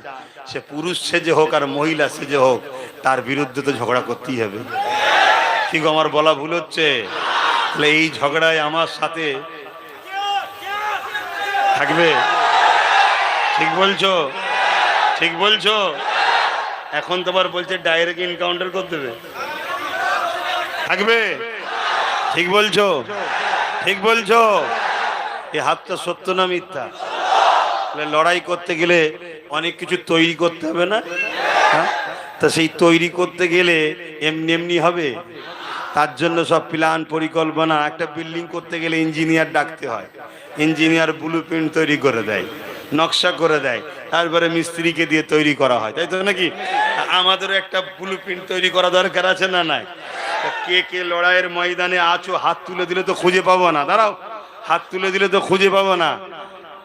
সে পুরুষ সেজে হোক আর মহিলা সেজে হোক, তার বিরুদ্ধে তো ঝগড়া করতেই হবে। ঠিক আমার বলা ভুল হচ্ছে? তাহলে এই ঝগড়ায় আমার সাথে থাকবে? ঠিক বলছো? ঠিক বলছো? এখন তো আবার বলছে ডাইরেক্ট এনকাউন্টার করতে হবে, থাকবে? ঠিক বলছো? ঠিক বলছো? এই হাতটা সত্য না মিথ্যা? লড়াই করতে গেলে অনেক কিছু তৈরি করতে হবে না? হ্যাঁ, তা সেই তৈরি করতে গেলে এমনি এমনি হবে? তার জন্য সব প্ল্যান পরিকল্পনা। একটা বিল্ডিং করতে গেলে ইঞ্জিনিয়ার ডাকতে হয়, ইঞ্জিনিয়ার ব্লু প্রিন্ট তৈরি করে দেয়, নকশা করে দেয়, তারপরে মিস্ত্রিকে দিয়ে তৈরি করা হয়, তাই তো নাকি? আমাদেরও একটা ব্লু প্রিন্ট তৈরি করা দরকার আছে না? নাই? কে কে লড়াইয়ের ময়দানে আছো, হাত তুলে দিলে তো খুঁজে পাবো না। দাঁড়াও, হাত তুলে দিলে তো খুঁজে পাবো না।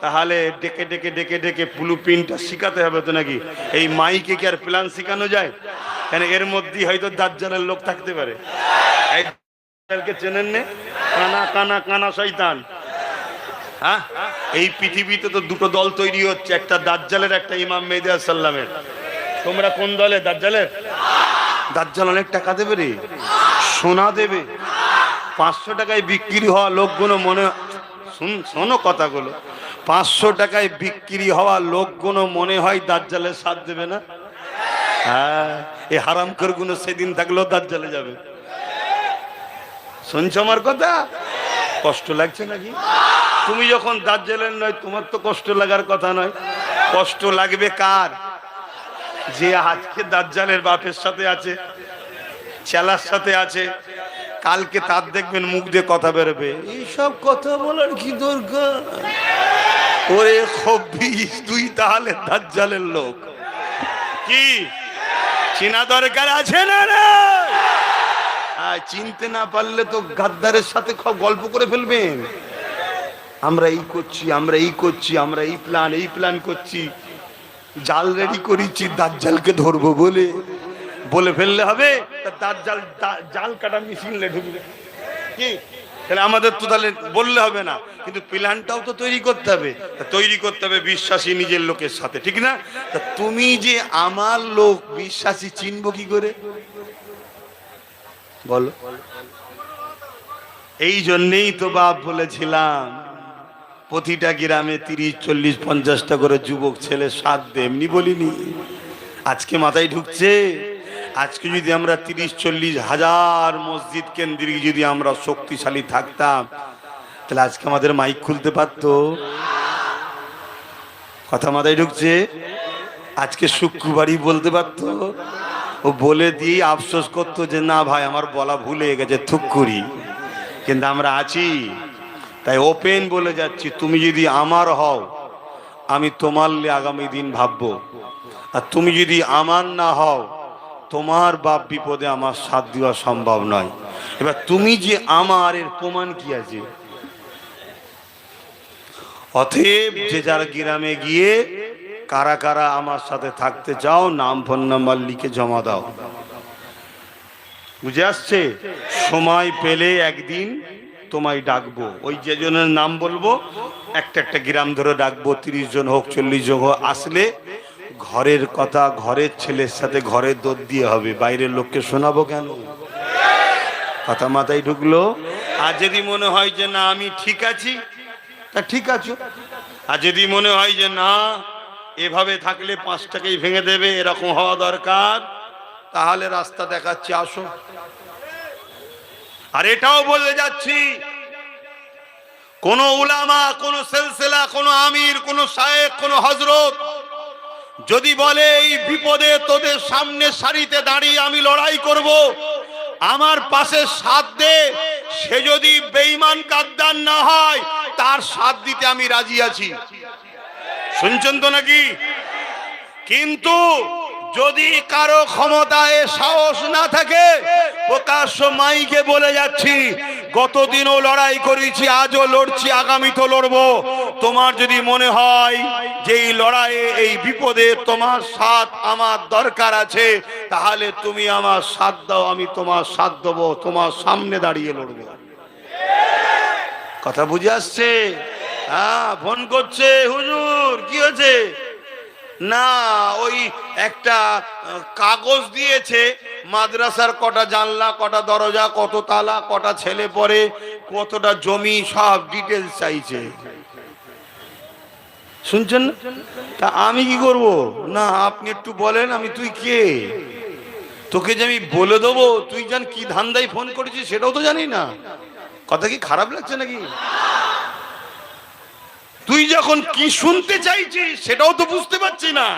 তাহলে ডেকে ডেকে ডেকে ডেকে ব্লু প্রিন্টটা শিখাতে হবে তো নাকি? এই মাইকে কি আর প্ল্যান শিখানো যায়? কেন এর মধ্যেই হয়তো দাজ্জালের লোক থাকতে পারে। এই দাজ্জালকে চেনেন না? কানা কানা কানা শয়তান। হ্যাঁ, এই পৃথিবীতে তো দুটো দল তৈরি হচ্ছে, একটা দাজ্জালের, একটা ইমাম মেহেদী আলাইহিস সালামের। তোমরা কোন দলে? দাজ্জালের? দাজ্জাল অনেক টাকা দেবে রে, সোনা দেবে। 500 টাকায় বিক্রি হওয়া লোকগুলো মনে, শোনো কথাগুলো, 500 টাকায় বিক্রি হওয়া লোকগুলো মনে হয় দাজ্জালের সাথ দেবে না? হ্যাঁ, এই হারামখোর গুলো সেদিন থাকলেও দাজ্জালে যাবে। শুনছো আমার কথা? কষ্ট লাগছে নাকি? তুমি যখন দাজ্জালের নয়, তোমার তো কষ্ট লাগার কথা নয়। কষ্ট লাগবে কার? যে আজকে দাজ্জালের বাপের সাথে আছে, চেলার সাথে আছে, কালকে তার দেখবেন মুখ দিয়ে কথা বেরোবে, এইসব কথা বলার কি দরকার? ওরে খব্বিস, তুই তাহলে দাজ্জালের লোক। কি চেনা দরকার আছে না? চিনতে না পারলে তো গাদ্দারের সাথে গল্প করে ফেলবেন। আমরা এই করছি, আমরা এই করছি, আমরা এই প্ল্যান করছি, জাল রেডি করেছি দাজ্জালকে ধরবো বলে। বলে ফেললে হবে? দাজ্জাল জাল কাটা মেশিন ঢুকবে কি? তাহলে আমাদের তো তাহলে বললে হবে না, কিন্তু প্ল্যানটাও তো তৈরি করতে হবে। তৈরি করতে হবে বিশ্বাসী নিজের লোকের সাথে, ঠিক না? তা তুমি যে আমার লোক, বিশ্বাসী চিনবো কি করে বলো? এই জন্যেই তো বাপ বলেছিলাম প্রতিটা গ্রামে 30, 40, 50টা করে যুবক ছেলে সাথ দে। এমনি বলিনি, আজকে মাথায় ঢুকছে। আজকে যদি আমরা 30-40 হাজার মসজিদ কেন্দ্রিক যদি আমরা শক্তিশালী থাকতাম, তাহলে আজকে আমাদের মাইক খুলতে পারতো। কথা মাথায় ঢুকছে? আজকে শুক্রবারই বলতে পারতো। ও বলে দিয়ে আফসোস করতো যে না ভাই আমার বলা ভুলে গেছে, থুক করি। কিন্তু আমরা আছি, তাই ওপেন বলে যাচ্ছি, তুমি যদি আমার হও আমি তোমার লিয়ে আগামী দিন ভাববো, আর তুমি যদি আমার না হও তোমার বাপ বিপদে আমার সাথ দেওয়া সম্ভব নয়। এবার তুমি যে আমার, এর প্রমাণ কি আছে? অতএব যে যার গ্রামে গিয়ে কারা কারা আমার সাথে থাকতে চাও নাম ফোন নাম্বার লিখে জমা দাও। বুঝে আসছে? সময় পেলে একদিন তোমায় ডাকবো, ওই যে জনের নাম বলবো একটা একটা গ্রাম ধরে ডাকবো, 30 জন হোক 40 জন হোক। আসলে ঘরের কথা ঘরের ছেলের সাথে ঘরের দোদ দিয়ে হবে, বাইরের লোককে শোনাবো কেন? কথা মাথায় ঢুকলো? আর যদি মনে হয় যে না আমি ঠিক আছি, তা ঠিক আছে। আর যদি মনে হয় যে না এভাবে থাকলে 5টাকেই ভেঙে দেবে, এরকম হওয়া দরকার, তাহলে রাস্তা দেখাচ্ছি, আসো। আর এটাও বলে যাচ্ছি, কোন উলামা, কোন সিলসিলা, কোন আমির, কোন শায়েখ, কোন হযরত যদি বলে এই বিপদে তোদের সামনে সারিতে দাঁড়িয়ে আমি লড়াই করব, আমার পাশে সাথ দে, সে যদি বেঈমান গাদ্দার না হয় তার সাথ দিতে আমি রাজি আছি। শুনছেন তো নাকি? কিন্তু যদি কারো ক্ষমতায় সাহস না থাকে, প্রকাশ্য মাইকে বলে যাচ্ছি, গতদিনও লড়াই করেছি, আজও লড়ছি, আগামী তো লড়বো। তোমার যদি মনে হয় যে এই লড়াইয়ে এই বিপদে তোমার সাথ আমার দরকার আছে, তাহলে তুমি আমার সাথ দাও, আমি তোমার সাথ দেবো, তোমার সামনে দাঁড়িয়ে লড়বো। কথা বুঝে আসছে? হ্যাঁ, ফোন করছে, হুজুর কি হয়েছে? না, ওই একটা কাগজ দিয়েছে, মাদ্রাসার কটা জানলা, কটা দরজা, কত তালা, কটা ছেলে পড়ে, কতটা জমি, সব ডিটেলস চাইছে। শুনছেন? তা আমি কি করব? না আপনি একটু বলেন। আমি, তুই কে? তোকে যে আমি বলে দেবো, তুই জান কি ধান্দায় ফোন করেছিস সেটাও তো জানি না। কথা কি খারাপ লাগছে নাকি? তুই যখন কি শুনতে চাইছিস সেটাও তো বুঝতে পারছি না।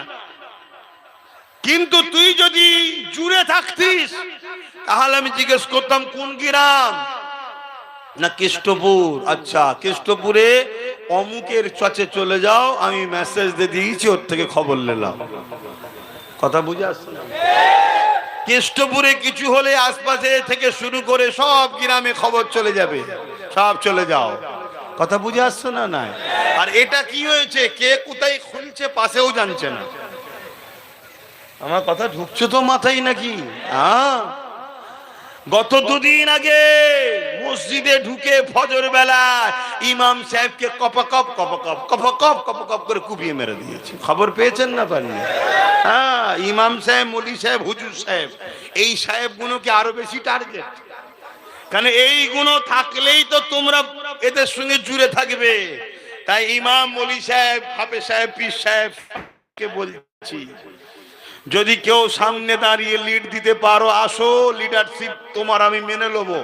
কিন্তু তুই যদি জুড়ে থাকতিস তাহলে আমি জিজ্ঞেস করতাম কোন গ্রাম? না কেষ্টপুর। আচ্ছা, কেষ্টপুরে অমুকের চচে চলে যাও, আমি মেসেজ দিয়ে দিয়েছি, ওর থেকে খবর নিলাম। কথা বুঝে আসছে না? কেষ্টপুরে কিছু হলে আশপাশে থেকে শুরু করে সব গ্রামে খবর চলে যাবে, সব চলে যাও। কথা বুঝে আসছে না? নাই। আর এটা কি হয়েছে, কে কোথায় খুলছে পাশেও জানছে না। আমার কথা ঢুকছে তো মাথায় নাকি? হ্যাঁ, গত 2 দিন আগে মসজিদে ঢুকে ফজর বেলা ইমাম সাহেবকে কপাকপ কপাকপ কপাকপ কপাকপ করে কুপিয়ে মেরে দিয়েছে। খবর পেয়েছেন না পারেন? হ্যাঁ, ইমাম সাহেব, মৌলী সাহেব, হুজুর সাহেব, এই সাহেব গুলোকে আরো বেশি টার্গেট। কারণ এই গুণ থাকলেই তো তোমরা এদের সঙ্গে জুড়ে থাকবে। তাই ইমাম, মৌলী সাহেব, হাফেজ সাহেব, পীর সাহেবকে বলছি, যদি কেউ সামনে দাঁড়িয়ে লিড দিতে পারো আসো, লিডারশিপ তোমার আমি মেনে নেবো।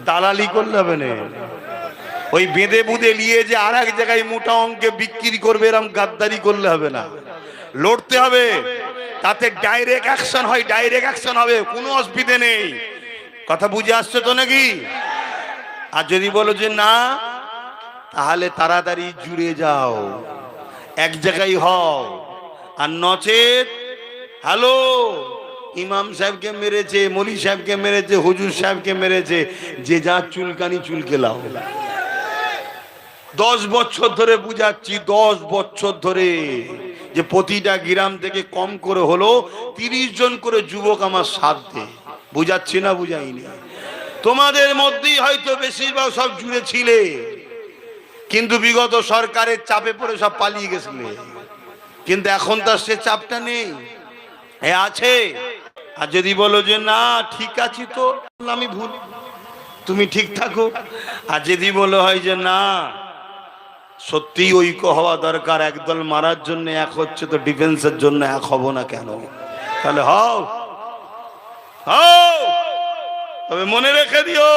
দালালি করলে হবে না। ওই বেঁধে বুঁধে নিয়ে যে আর এক জায়গায় মোটা অঙ্কে বিক্রি করবে, এরকম গাদ্দারি করলে হবে না। লড়তে হবে, তাতে ডাইরেক্ট অ্যাকশন হয়, ডাইরেক্ট অ্যাকশন হবে, কোনো অসুবিধে নেই। কথা বুঝে আসছে তো নাকি? আর যদি বলো যে না, তাহলে তাড়াতাড়ি জুড়ে যাও, এক জায়গায় হও। আর নচেত, হ্যালো, ইমাম সাহেবকে মেরেছে, মৌলী সাহেবকে মেরেছে, হুজুর সাহেবকে মেরেছে, যে যা চুলকানি চুলকে লাও। 10 বছর ধরে বুঝাচ্ছি, 10 বছর ধরে, যে প্রতিটা গ্রাম থেকে কম করে হলো 30 জন করে যুবক আমার সাথ দেয়। বুঝাচ্ছি না বুঝাইনি? তোমাদের মধ্যেই হয়তো বেশিরভাগ সব জুড়ে ছিলে, কিন্তু বিগত সরকারের চাপে পড়ে সব পালিয়ে গেছিলে, কিন্তু এখন তো সে চাপটা নেই, এ আছে। আর যদি বলো যে না ঠিক আছি, তো আমি ভুল, তুমি ঠিক থাকো। আর যদি বলো হয় যে না সত্যি ঐক্য হওয়া দরকার, একদল মারার জন্য এক হচ্ছে, তো ডিফেন্সের জন্য এক হব না কেন? তাহলে হও, তবে মনে রেখে দিও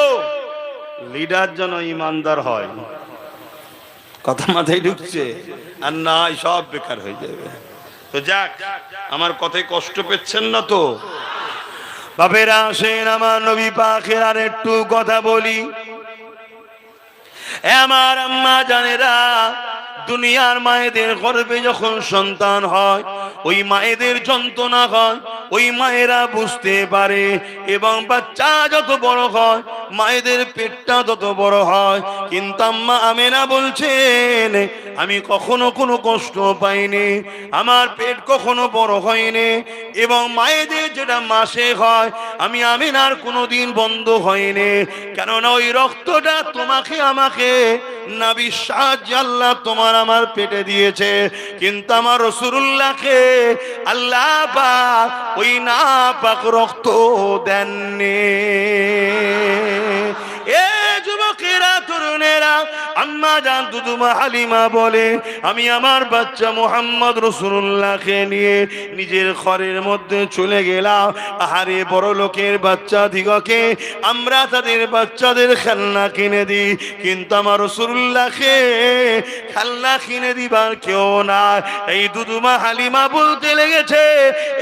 লিডার যেন ইমানদার হয়। কথা মাথায় ঢুকছে? আর না সব বেকার হয়ে যাবে। তো যাক, আমার কথায় কষ্ট পেচ্ছেন না তো? বাপেরা আসেন, আমার নবী পাকের আর একটু কথা বলি। আমার আম্মা জানেরা, দুনিয়ার মায়েদের গর্ভে যখন সন্তান হয়, ওই মায়েদের যন্ত্রণা হয়, ওই মায়েরা বুঝতে পারে। এবং বাচ্চা যত বড় হয়, মায়েদের পেটটা তত বড় হয়। কিন্তু আম্মা আমেনা বলছেন, আমি কখনো কোনো কষ্ট পাইনি, আমার পেট কখনো বড় হয়নি, এবং মায়েদের যেটা মাসে হয়, আমি আমেনার কোনোদিন বন্ধ হয়নি। কেননা ওই রক্তটা তোমাকে আমাকে নবীর সাহায্যে আল্লাহ তোমার আমার পেটে দিয়েছে। কিন্তু আমার রাসূলুল্লাহকে আল্লাহ পাক ওই নাপাক রক্ত দেননি। এ যুবকেরা, তরুণেরা, আম্মা জান দুদুমা হালিমা বলে, আমি আমার বাচ্চা মুহাম্মদ রাসূলুল্লাহকে নিয়ে নিজের ঘরের মধ্যে চলে গেলাম। আহারে বড় লোকের বাচ্চা দিগকে আমরা তাদের বাচ্চাদের খেলনা কিনে দিই, কিন্তু আমার রাসূলুল্লাহকে খেলনা কিনে দিবার কেউ না। এই দুদুমা হালিমা বলতে লেগেছে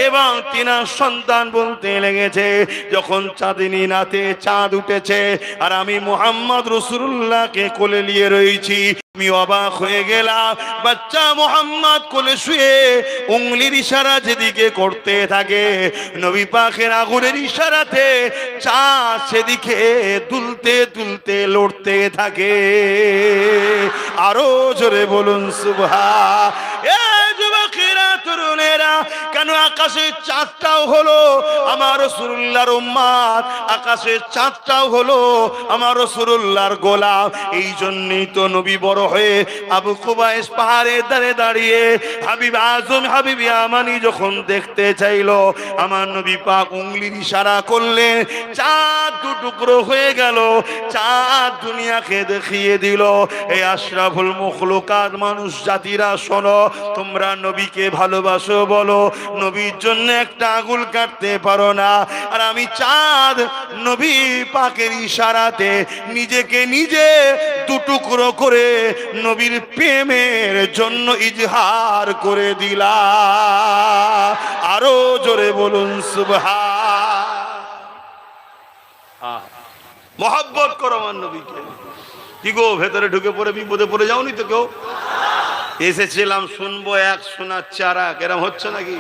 এবং তিনার সন্তান বলতে লেগেছে, যখন চাঁদিনী রাতে চাঁদ উঠেছে আর আমি মুহাম্মদ রাসূলুল্লাহকে কোলে নিয়ে রয়েছি, আমি অবাক হয়ে গেলাম। বাচ্চা মুহাম্মদ কোলে শুয়ে উংলির ইশারা যেদিকে করতে থাকে, নবী পাকের আগুনের ইশারাতে চাঁদ সেদিকে দুলতে দুলতে লড়তে থাকে। আরো জোরে বলুন সুবহান। এ যুবকেরা, তরুণেরা, কেন আকাশের চাঁদটাও হলো আমার রাসূলুল্লাহর উম্মত, আকাশের চাঁদটাও হলো আমার রাসূলুল্লাহর গোলাম। এই জন্যই তো নবী বড় হয়ে আবু কুবাইস পাহাড়ের ধারে দাঁড়িয়ে হাবিব আজম হাবিব ইয়ামানি যখন দেখতে চাইলো, আমার নবী পাক উংলির ইশারা করলেন, চাঁদ দু টুকরো হয়ে গেল, চাঁদ দুনিয়াকে দেখিয়ে দিল। এই আশরাফুল মখলুকাত মানুষ জাতিরা, শোনো, তোমরা নবীকে ভালোবাসো বলো, নবীর জন্য একটা আঙুল কাটতে পারো না। আর আমি চাঁদ নবী পাকের ইশারাতে নিজেকে নিজে দুটুকরো করে নবীর প্রেমের জন্য ইজহার করে দিলাম। আরো জোরে বলুন সুবহান। মহব্বত করো আমার নবীকে। কি গো, ভেতরে ঢুকে পড়ে বিপদে পড়ে যাওনি তো কেউ? এসেছিলাম শুনবো এক, শোনাচ্ছে আর এক, এরম হচ্ছে নাকি?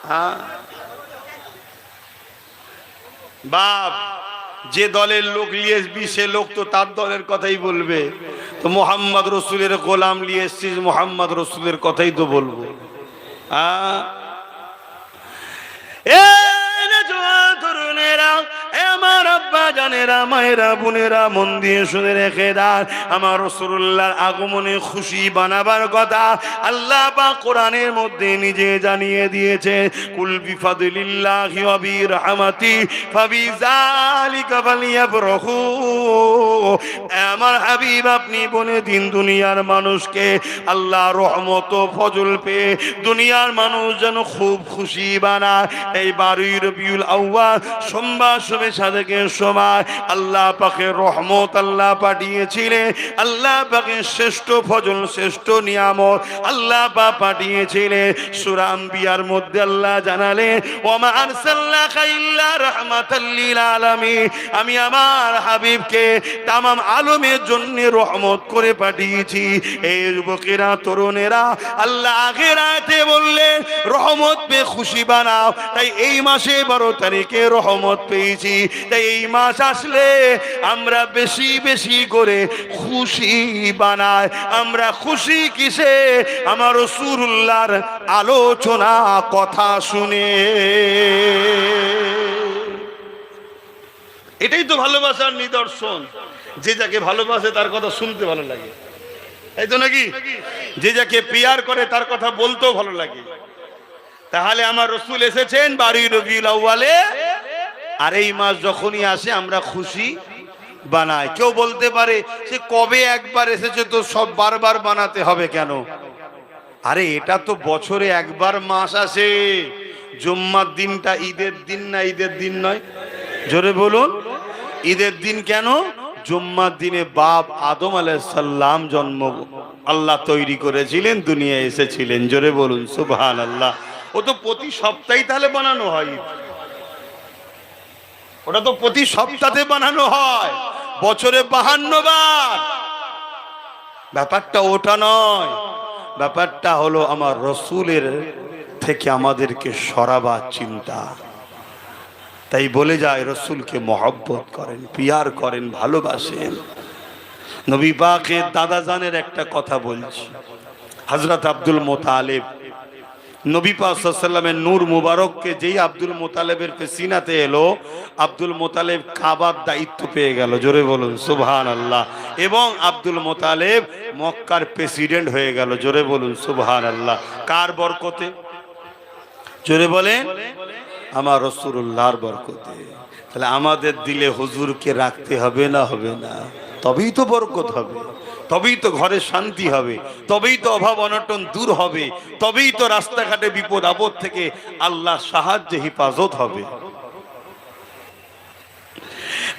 হ্যাঁ, বাপ যে দলের লোক নিয়ে আসবি সে লোক তো তার দলের কথাই বলবে। তো মোহাম্মদ রসুলের গোলাম নিয়ে এসছিস, মোহাম্মদ রসুলের কথাই তো বলবো। তরুণেরা, আমার আব্বা জানেরা, মায়েরা, বোনেরা, মন দিয়ে শুনে রেখে দান, আমার রাসূলুল্লাহর আগমনে খুশি বানাবার কথা আল্লাহ পাক কোরআনের মধ্যে নিজে জানিয়ে দিয়েছে। কুল বিফাদলিল্লাহি ওয়া বিরহমাতি ফাবিযালিকা ফালিয়াফরাহু। আমার হাবিব, আপনি বলে দিন দুনিয়ার মানুষকে আল্লাহ রহমত ও ফজল পেয়ে দুনিয়ার মানুষ যেন খুব খুশি বানায়। এই 12 রবিউল আউয়াল সোমবার শুভেচ্ছা থেকে সময় আল্লাহ পাকের রহমত আল্লাহ পাঠিয়েছিলেন। আল্লাহ পাকের শ্রেষ্ঠ ফজল, শ্রেষ্ঠ নিয়ামত আল্লাহ পাক পাঠিয়েছিলেন। সূরা আম্বিয়ার মধ্যে আল্লাহ জানালেন, ওয়া মা আরসালনাকা ইল্লা রাহমাতাল লিল আলামিন। আমি আমার হাবিবকে তামাম আলমের জন্য রহমত করে পাঠিয়েছি। এই যুবকেরা, তরুণেরা, আল্লাহ আগের আয়াতে বললেন রহমত পেয়ে খুশি বানাও। তাই এই মাসে 12 তারিখে রহমত পেয়েছি। তাই এই মাস আসলে আমরা বেশি বেশি করে খুশি বানাই। আমরা খুশি কিসে? আমার রাসূলুল্লাহর আলোচনা কথা শুনে। এটাই তো ভালোবাসার নিদর্শন। যে যাকে ভালোবাসে তার কথা শুনতে ভালো লাগে, তাই তো নাকি? যে যাকে পিয়ার করে তার কথা বলতেও ভালো লাগে। তাহলে আমার রসুল এসেছেন 12 রবিউল আউয়ালে, আর এই মাস যখনই আসে আমরা খুশি বানাই। কেউ বলতে পারে সে কবে একবার এসেছে তো সব বারবার বানাতে হবে কেন? আরে এটা তো বছরে একবার মাস আসে। জুম্মার দিনটা ঈদের দিন না ঈদের দিন নয়? জোরে বলুন। ঈদের দিন কেন? জুম্মার দিনে বাপ আদম আলাইহিস সালাম জন্ম আল্লাহ তৈরি করেছিলেন, দুনিয়া এসেছিলেন। জোরে বলুন সুবহানাল্লাহ। ও তো প্রতি সপ্তাহে তাহলে বানানো হয়, ওটা তো প্রতি সপ্তাহে বানানো হয়, বছরে 52 বার। ব্যাপারটা ওটা নয়, ব্যাপারটা হলো আমার রসুলের থেকে আমাদেরকে সরাবার চিন্তা। তাই বলে যায় রসুলকে মহব্বত করেন, পিয়ার করেন, ভালোবাসেন। নবী পাকের দাদা জানের একটা কথা বলছি। হযরত আব্দুল মুতালিব, নবী পাক সাল্লাল্লাহু আলাইহি ওয়াসাল্লামের নূর মুবারককে যেই আব্দুল মুতালিবের সিনাতে এলো, আব্দুল মুতালিব কাবার দায়িত্ব পেয়ে গেল। জোরে বলুন সুবহানাল্লাহ। এবং আব্দুল মুতালিব মক্কার প্রেসিডেন্ট হয়ে গেল। জোরে বলুন সুবহানাল্লাহ। কার বরকতে? জোরে বলেন। আমার রাসূলুল্লাহর বরকতে। তাহলে আমাদের দিলে হুজুরকে রাখতে হবে না হবে না? তবেই তো বরকত হবে, তবেই তো ঘরে শান্তি হবে, তবেই তো অভাব অনটন দূর হবে, তবেই তো রাস্তাঘাটে বিপদ আপদ থেকে আল্লাহ সাহায্যে হিফাজত হবে।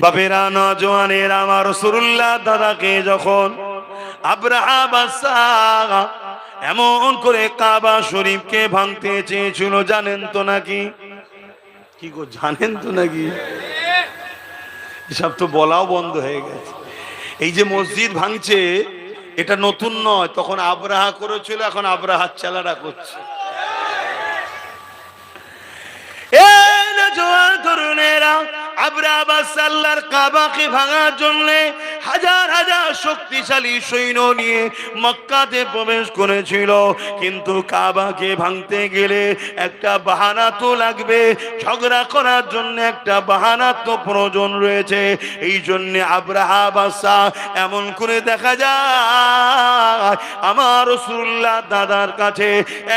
বাপেরা, নওজোয়ানেরা, আমার রাসূলুল্লাহ দাদাকে যখন আবরাহা বাদশাহ এমন করে কাবা শরীফকে ভাঙতে চেয়েছিল, জানেন তো নাকি? কি গো, জানেন তো নাকি? এসব তো বলাও বন্ধ হয়ে গেছে। এই যে মসজিদ ভাঙছে, এটা নতুন নয়, তখন আবরাহা করেছিল, এখন আবরাহার চালারা করছে। এই নওজোয়ান তরুণেরা, আবরাহা বাদশাহর কাবাকে ভাঙার জন্য হাজার হাজার শক্তিশালী সৈন্য নিয়ে মক্কাতে প্রবেশ করেছিল। কিন্তু কাবাকে ভাঙতে গেলে একটা বাহানা তো লাগবে, ঝগড়া করার জন্য একটা বাহানা তো প্রয়োজন রয়েছে। এই জন্য আবরাহা বাদশাহ এমন করে দেখা যায় আমার রাসূলুল্লাহ দাদার কাছে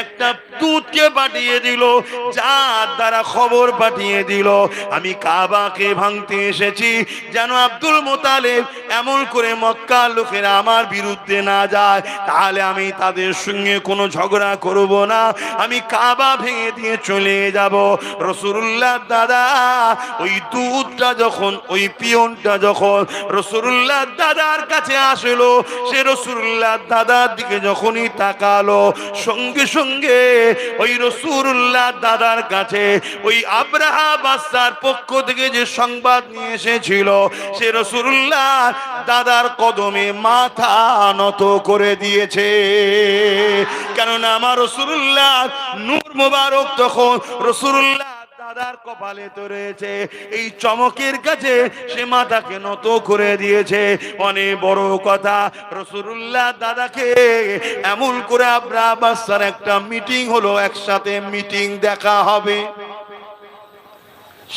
একটা দূতকে পাঠিয়ে দিল, যার দ্বারা খবর পাঠিয়ে দিল আমি কাবাকে ভাঙতে এসেছি, যেন আব্দুল মুতালিব এমন করে মক্কার লোকেরা আমার বিরুদ্ধে না যায়, তাহলে আমি তাদের সঙ্গে কোনো ঝগড়া করব না, আমি কাবা ভেঙে দিয়ে চলে যাব। রাসূলুল্লাহ দাদা ওই দূতটা যখন, ওই পিয়নটা যখন রাসূলুল্লাহ দাদার কাছে আসলো, সে রাসূলুল্লাহ দাদার দিকে যখনই তাকালো, সঙ্গে সঙ্গে ওই রাসূলুল্লাহ দাদার কাছে ওই আবরাহা বাদশার পক্ষ থেকে যে সংবাদ নিয়ে এসেছিল, সে রাসূলুল্লাহ দাদার কদমে মাথা নত করে দিয়েছে। কেননা আমার রাসূলুল্লাহ নূর মুবারক তখন রাসূলুল্লাহ দাদার কপালে তো রয়েছে, এই চমকের কাছে সে মাথাকে নত করে দিয়েছে। অনেক বড় কথা, রাসূলুল্লাহ দাদাকে এমন করে আবরাহা বাদশার একটা মিটিং হলো, একসাথে মিটিং দেখা হবে,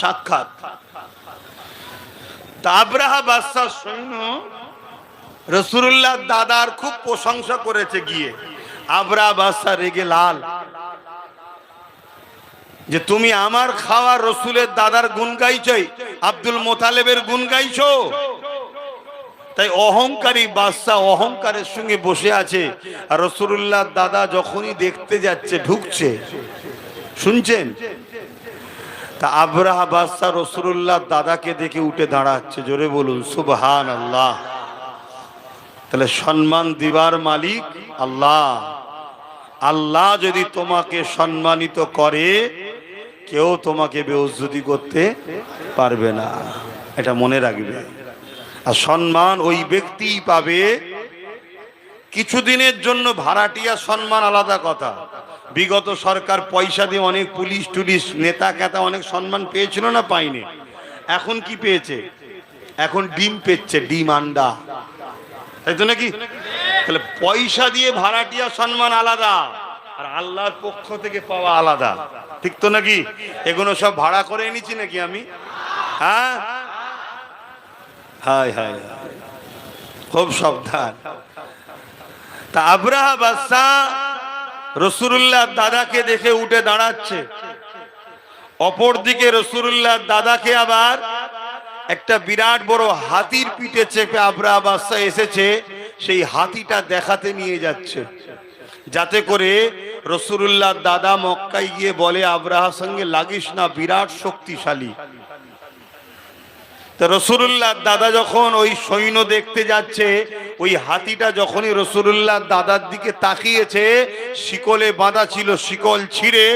সাক্ষাৎ। আবরাহা বাদশাহ সৈন্য রাসূলুল্লাহ দাদার খুব প্রশংসা করেছে গিয়ে। আবরাহা বাদশাহ রেগে লাল, যে তুমি আমার খাওয়া রসুলের দাদার গুণ গাইছো, আব্দুল মুতালিবের গুণ গাইছো। তাই অহংকারী বাদশাহ অহংকারের সঙ্গে বসে আছে, আর রাসূলুল্লাহ দাদা যখনই দেখতে যাচ্ছে, ঢুকছে, শুনছেন? তা আবরাহা বাদশাহ রাসূলুল্লাহ দাদাকে দেখে উঠে দাঁড়াচ্ছে। জোরে বলুন সুবহানাল্লাহ। তাহলে সম্মান দিবার মালিক আল্লাহ। আল্লাহ যদি তোমাকে সম্মানিত করে, কেউ তোমাকে বেইজ্জতি করতে পারবে না, এটা মনে রাখবে। আর সম্মান ওই ব্যক্তিই পাবে, কিছুদিনের জন্য ভাড়াটিয়া সম্মান আলাদা কথা। বিগত সরকার পয়সা দিয়ে অনেক পুলিশ টুলিশ নেতা কেতা অনেক সম্মান পেয়েছিল না, পায়নি। এখন কি পেয়েছে? এখন ডিম পেচ্ছে, ডিম আন্ডা, তাই তো নাকি? তাহলে পয়সা দিয়ে ভাড়াটিয়া সম্মান আলাদা, আর আল্লাহর পক্ষ থেকে পাওয়া আলাদা, ঠিক তো নাকি? এগুলো সব ভাড়া করে এনেছি নাকি আমি? হ্যাঁ, হায় হায়, খুব সাবধান। তা আব্রাহা বাদশা রাসূলুল্লাহ দাদাকে দেখে উঠে দাঁড়াচ্ছে, অপরদিকে রাসূলুল্লাহ দাদাকে আবার একটা বিরাট বড় হাতির পিঠে চেপে আব্রাহা বাদশা এসেছে, সেই হাতিটা দেখাতে নিয়ে যাচ্ছে, যাতে করে রাসূলুল্লাহ দাদা মক্কায় গিয়ে বলে আব্রাহার সঙ্গে লাগিস না, বিরাট শক্তিশালী। তো রাসূলুল্লাহ দাদা যখন ওই সৈন্য দেখতে যাচ্ছে, ওই হাতিটা যখনই রাসূলুল্লাহ দাদার দিকে তাকিয়েছে, শিকলে বাঁধা ছিল, শিকল ছিঁড়ে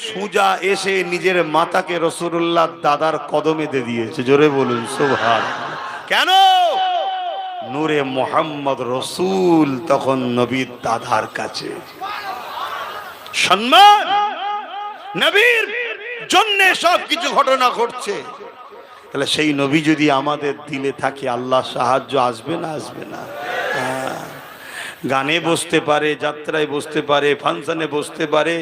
সোজা এসে নিজের মাথাকে রাসূলুল্লাহ দাদার কদমে দিয়ে দিয়েছে। জোরে বলুন সুবহানাল্লাহ। কেন? নূরে মুহাম্মদ রাসূল তখন নবীর দাদার কাছে সম্মান, নবীর জন্য সবকিছু ঘটনা ঘটছে। তাহলে সেই নবী যদি আমাদের দিলে থাকে, আল্লাহ সাহায্য আসবে না? আসবে না? গানে বসতে পারে, যাত্রায় বসতে পারে, ফাংশনে বসতে পারে,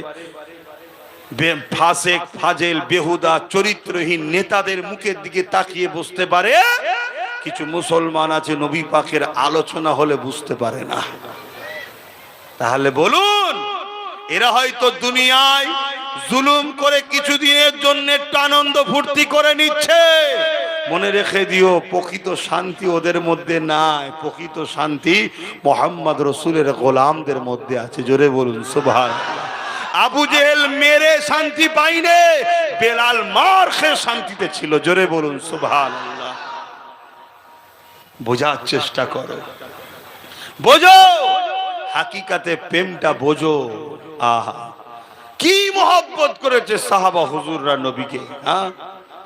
ফাসেক ফাজেল বেহুদা চরিত্রহীন নেতাদের মুখের দিকে তাকিয়ে বসতে পারে। কিছু মুসলমান আছে নবী পাকের আলোচনা হলে বুঝতে পারে না। তাহলে বলুন, এরা হয়তো দুনিয়ায় জুলুম করে কিছুদিনের জন্য একটু আনন্দ ফুর্তি করে নিচ্ছে। মনে রেখে দিও, প্রকৃত শান্তি ওদের মধ্যে নাই, প্রকৃত শান্তি মুহাম্মদ রাসূলের গোলামদের মধ্যে আছে। জোরে বলুন সুবহানাল্লাহ। আবু জেহেল মেরে শান্তি পাইনে, বেলাল মার খেয়ে শান্তিতে ছিল। জোরে বলুন সুবহানাল্লাহ। বোঝার চেষ্টা করো, বোঝো হাকিকাতে প্রেমটা বোঝো। আহা, কি মহব্বত করেছে সাহাবা হুজুররা নবীকে, হ্যাঁ,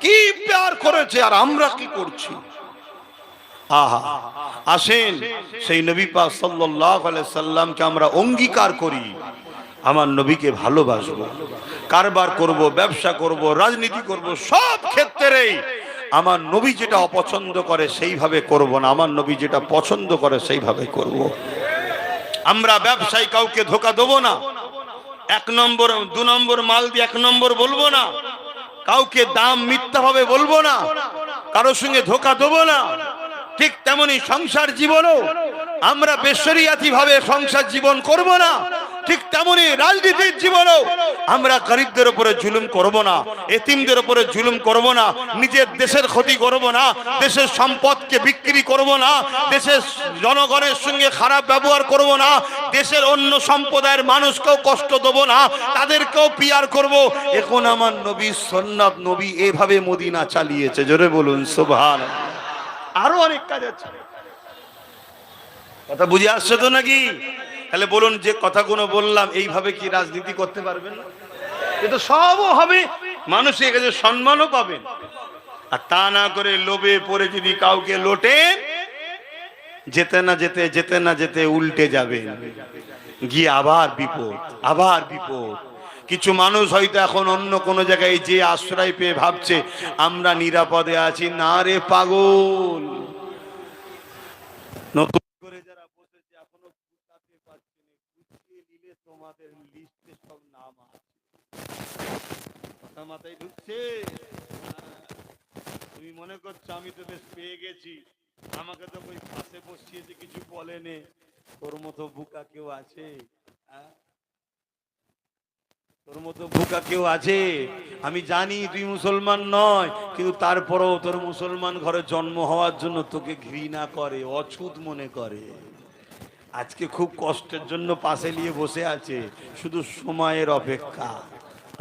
কি প্যার করেছে, আর আমরা কি করছি। আহা, আসেন সেই নবী পাক সাল্লাল্লাহু আলাইহি সাল্লামকে আমরা অঙ্গীকার করি, আমার নবীকে ভালোবাসবো, কারবার করব, ব্যবসা করব, রাজনীতি করব, সব ক্ষেত্রেই আমার নবী যেটা অপছন্দ করে সেইভাবে করব না, আমার নবী যেটা পছন্দ করে সেইভাবে করব। আমরা ব্যবসায় কাউকে ধোকা দেবো না, এক নম্বর দু নম্বর মাল দিয়ে এক নম্বর বলবো না, কাউকে দাম মিথ্যা ভাবে বলবো না, কারোর সঙ্গে ধোকা দেবো না। ঠিক তেমনি সংসার জীবনও আমরা বেশরিয়াতি ভাবে সংসার জীবন করব না। ঠিক তেমনি রাজনীতির জীবনও আমরা গরিবদের উপরে জুলুম করব না, এতিমদের উপরে জুলুম করব না, নিজের দেশের ক্ষতি করব না, দেশের সম্পদকে বিক্রি করব না, দেশের জনগণের সঙ্গে খারাপ ব্যবহার করব না, দেশের অন্য সম্প্রদায়ের মানুষকেও কষ্ট দেব না, তাদেরকেও পিয়ার করব। এখন আমার নবী সুন্নাত, নবী এভাবে মদিনা চালিয়েছে। জোরে বলুন সুবহানাল্লাহ। আরো অনেক কাজ আছে। কথা বুঝে আসছে তো নাকি? তাহলে বলুন, যে কথাগুলো বললাম এইভাবে কি রাজনীতি করতে পারবেন না? এটা সবও হবে, মানুষের কাছে সম্মানও পাবেন। আর তা না করে লোভে পড়ে যদি কাউকে লোটেন, যেতে না যেতে যেতে না যেতে উল্টে যাবেন, গিয়ে আবার বিপদ, আবার বিপদ। কিছু মানুষ হয়তো এখন অন্য কোনো জায়গায় যে আশ্রয় পেয়ে ভাবছে আমরা নিরাপদে আছি। না রে পাগল, নতুন করে যারা বসেছে এখনো বুঝতে পারছে না, বুঝিয়ে দিলে তোমাদের লিস্টে সব নাম আছে। কথা মাথায় ঢুকছে? তুমি মনে করছো আমি তো বেশ পেয়ে গেছি, আমাকে তো ওই পাশে বসিয়েছে, কিছু বলেনি। তোর মতো বুকা কেউ আছে? তোর মতো বোকা কেউ আছে? আমি জানি তুই মুসলমান নয়, কিন্তু তারপরেও তোর মুসলমান ঘরে জন্ম হওয়ার জন্য তোকে ঘৃণা করে, অছুত মনে করে। আজকে খুব কষ্টের জন্য পাশে নিয়ে বসে আছে, শুধু সময়ের অপেক্ষা।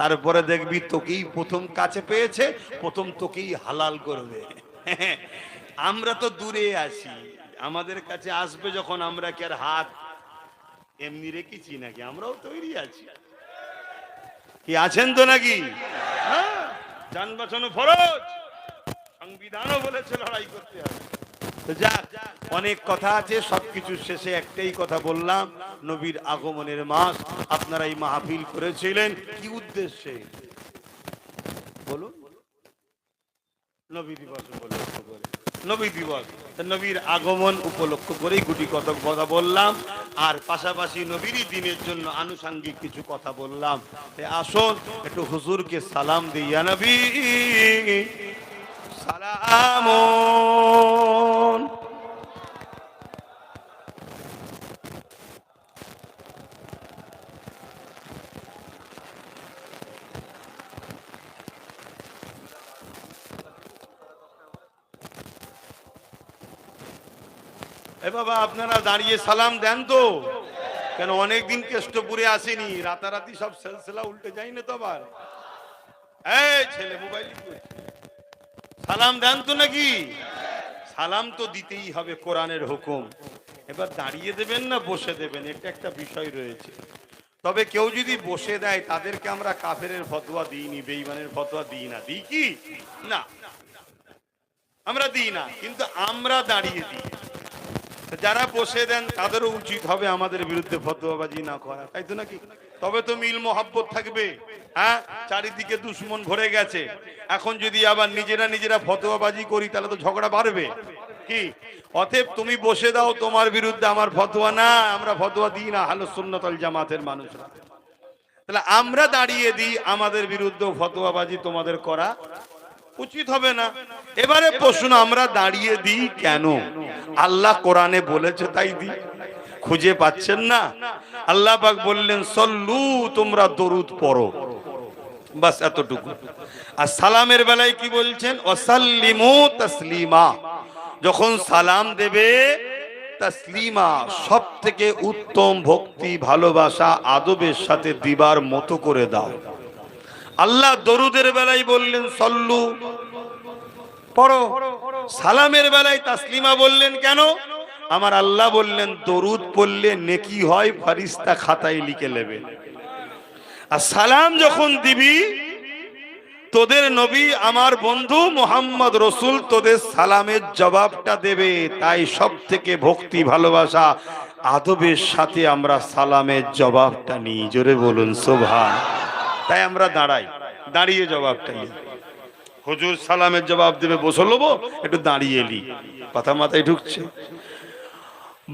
তারপরে দেখবি তোকেই প্রথম কাছে পেয়েছে, প্রথম তোকেই হালাল করবে। আমরা তো দূরে আছি, আমাদের কাছে আসবে যখন, আমরা কি আর হাত এমনি রেখেছি নাকি? আমরাও তৈরি আছি। কি আছেন তো নাকি? জান বাঁচানো ফরজ, সংবিধানও বলেছে লড়াই করতে হবে। তো যাক, অনেক কথা আছে, সবকিছু শেষে একটাই কথা বললাম, নবীর আগমনের মাস। আপনারা এই মাহফিল করেছিলেন কি উদ্দেশ্যে বলুন? নবী দিবস উপলক্ষ করে, নবী দিবস, নবীর আগমন উপলক্ষ করেই গুটি কতক কথা বললাম। আর পাশাপাশি নবীরই দিনের জন্য আনুষঙ্গিক কিছু কথা বললাম। আসুন একটু হুজুরকে সালাম দিয়া নবী সালাম। এ বাবা আপনারা দাঁড়িয়ে সালাম দেন তো, কেন অনেকদিন কেষ্টপুরে আসেনি, রাতারাতি সব সিলসিলা উল্টে যায় না তো আবার। এই ছেলে মোবাইল সালাম দেন তো নাকি? সালাম তো দিতেই হবে, কোরআনের হুকুম। এবার দাঁড়িয়ে দেবেন না বসে দেবেন, এটা একটা বিষয় রয়েছে। তবে কেউ যদি বসে দেয় তাদেরকে আমরা কাফেরের ফতোয়া দিইনি, বেঈমানের ফতোয়া দিই না। দিই কি না? আমরা দিই না, কিন্তু আমরা দাঁড়িয়ে দিই। যারা বসে দেন তাদেরও উচিত হবে আমাদের বিরুদ্ধে ফতোয়াবাজি না করা, তাই তো নাকি? তবে তো মিল মোহাব্বত থাকবে। হ্যাঁ, চারিদিকে দুশ্মন ভরে গেছে, এখন যদি আবার নিজেরা ফতোয়াবাজি করি তাহলে তো ঝগড়া বাড়বে কি? অতএব তুমি বসে দাও, তোমার বিরুদ্ধে আমার ফতোয়া না, আমরা ফতোয়া দিই না আহলুস সুন্নাত ওয়াল জামাতের মানুষরা। তাহলে আমরা দাঁড়িয়ে দিই, আমাদের বিরুদ্ধে ফতোয়াবাজি তোমাদের করা উচিত হবে না। এবারে প্রশ্ন, আমরা দাঁড়িয়ে দিই কেন? আল্লাহ কোরআনে বলেছে তাই দিই। খুঁজে পাচ্ছেন না? আল্লাহ পাক বললেন সল্লু, তোমরা দরুদ পড়ো, বাস এতটুকু। আর সালামের বেলায় কি বলছেন? ওয়াসাল্লিমু তাসলিমা, যখন সালাম দেবে তাসলিমা, সব থেকে উত্তম ভক্তি ভালোবাসা আদবের সাথে দিবার মতো করে দাও। আল্লাহ দরুদের বেলায় বললেন সল্লু পড়ো, সালামের বেলায় তাসলিমা বললেন কেন? আমার আল্লাহ বললেন দরুদ পড়লে নেকি হয়, ফারিস্তা খাতায় লিখে নেবে। আর সালাম যখন দিবি, তোদের নবী আমার বন্ধু মুহাম্মদ রসুল তোদের সালামের জবাবটা দেবে। তাই সব থেকে ভক্তি ভালোবাসা আদবের সাথে আমরা সালামের জবাবটা নিই। জোরে বলুন সুবহান। তাই আমরা দাঁড়াই, দাঁড়িয়ে জবাবটা নিই। হুজুর সালামের জবাব দেবে, বসে লবো, একটু দাঁড়িয়ে এলি। কথা মাথায় ঢুকছে?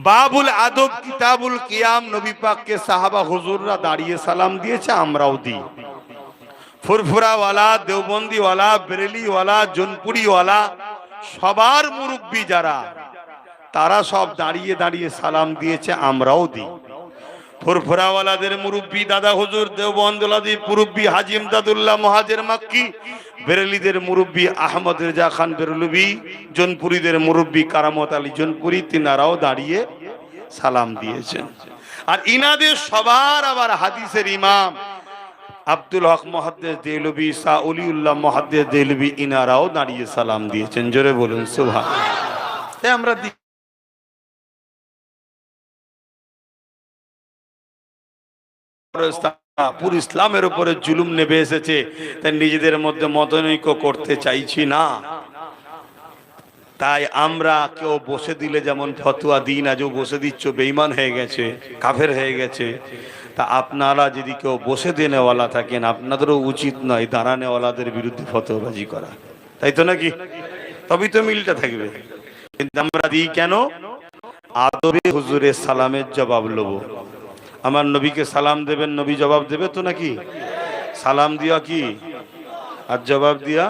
বাবুল আদব কিতাবুল কিয়াম, নবী পাককে সাহাবা হুজুররা দাঁড়িয়ে সালাম দিয়েছে, আমরাও দিই। ফুরফুরাওয়ালা, দেওবন্দিওয়ালা, বেরেলিওয়ালা, জোনপুরিওয়ালা, সবার মুরব্বী যারা, তারা সব দাঁড়িয়ে দাঁড়িয়ে সালাম দিয়েছে, আমরাও দিই। ফুরফুরাওয়ালাদের মুরব্বী দাদা হুজুর, দেওবন্দওয়ালাদের মুরব্বী হাজী ইমদাদুল্লাহ মুহাজির মাক্কি, বেরেলিদের মুরব্বী আহমদ রেজা খান বেরলভী, জোনপুরীদের মুরব্বী কারামত আলী জোনপুরী, তিনারাও দাঁড়িয়ে সালাম দিয়েছেন। আর ইনাদের সবার আবার হাদিসের ইমাম আব্দুল হক মুহাদ্দিস দেহলভী, শাহ ওলিউল্লাহ মুহাদ্দিস দেহলভী, ইনারাও দাঁড়িয়ে সালাম দিয়েছেন। জোরে বলুন সুবহানাল্লাহ। আমরা পুরো ইসলামের উপরে জুলুম নেমে এসেছে, তাই নিজেদের মধ্যে মতনৈক্য করতে চাইছি না। তাই আমরা কেউ বসে দিলে যেমন ফতোয়া দিই না, যে বসে দিচ্ছ বেঈমান হয়ে গেছে, কাফের হয়ে গেছে। তা আপনারা যদি কেউ বসে দেনেওয়ালা থাকেন, আপনাদেরও উচিত নয় দাঁড়ানেওয়ালাদের বিরুদ্ধে ফতোয়াবাজি করা, তাই তো নাকি? তবেই তো মিলটা থাকবে। কিন্তু আমরা দিই কেন? আদবে হুজুরের সালামের জবাব লব। আমার নবীকে সালাম দেবেন, নবী জবাব দেবে তো নাকি? সালাম দিয়া কি আর জবাব দিয়া,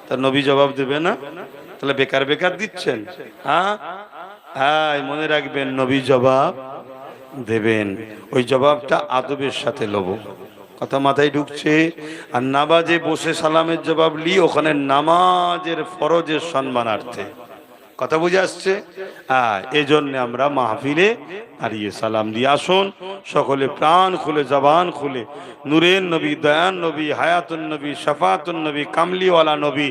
তা নবী জবাব দেবে না? তাহলে বেকার বেকার দিচ্ছেন। হ্যাঁ হ্যাঁ, মনে রাখবেন নবী জবাব দেবেন, ওই জবাবটা আদবের সাথে লব। কথা মাথায় ঢুকছে? আর নামাজে বসে সালামের জবাব লি, ওখানে নামাজের ফরজের সম্মানার্থে। কথা বুঝে আসছে? হ্যাঁ, এই জন্য আমরা মাহফিলে দাঁড়িয়ে সালাম দিয়ে। আসুন সকলে প্রাণ খুলে, জবান খুলে, নূরের নবী, দয়ান নবী, হায়াতুন নবী, শাফাতুন নবী, কামলিওয়ালা নবী,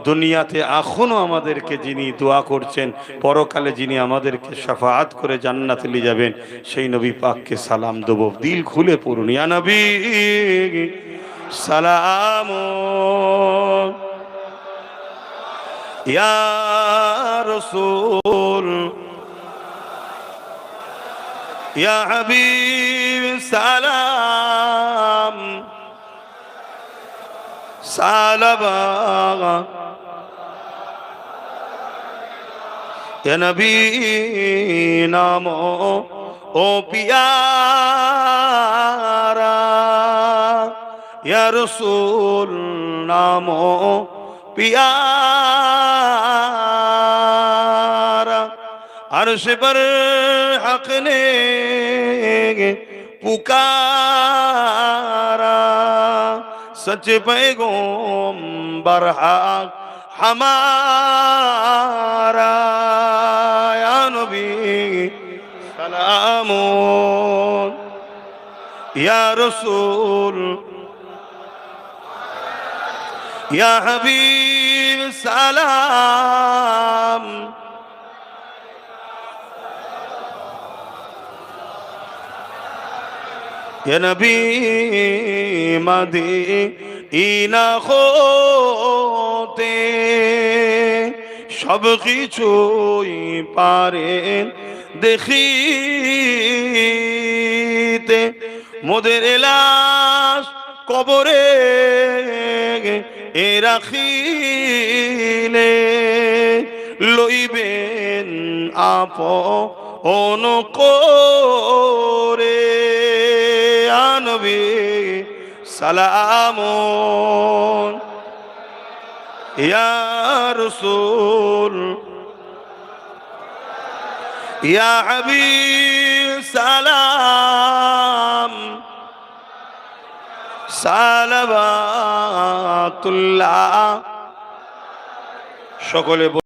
দুনিয়াতে এখনো আমাদেরকে যিনি দোয়া করছেন, পরকালে যিনি আমাদেরকে শাফাআত করে জান্নাতে নিয়ে যাবেন, সেই নবী পাককে সালাম দেব। দিল খুলে পড়ুন, ইয়া নবী সালাম, ইয়া রাসূল, ইয়া হাবিব সালাম, সালাম, ইয়া নবী নামো ও পিয়ারা, ইয়া রাসূল নামো प्यारा, अर्श पर हक ने पुकारा, सच पैगंबर हक हमारा, या नबी ইয়া রাসূল ইয়া হাবিব সালাম ইয়া নবী মদিনা হতে সব কিছুই পারেন দেখিতে মোদের লাশ কবরে রাখিলে লইবেন আপন করে নবী সালামুন ইয়া রাসূল ইয়া হাবিব সালাম সালাওয়াতুল্লাহ সকলে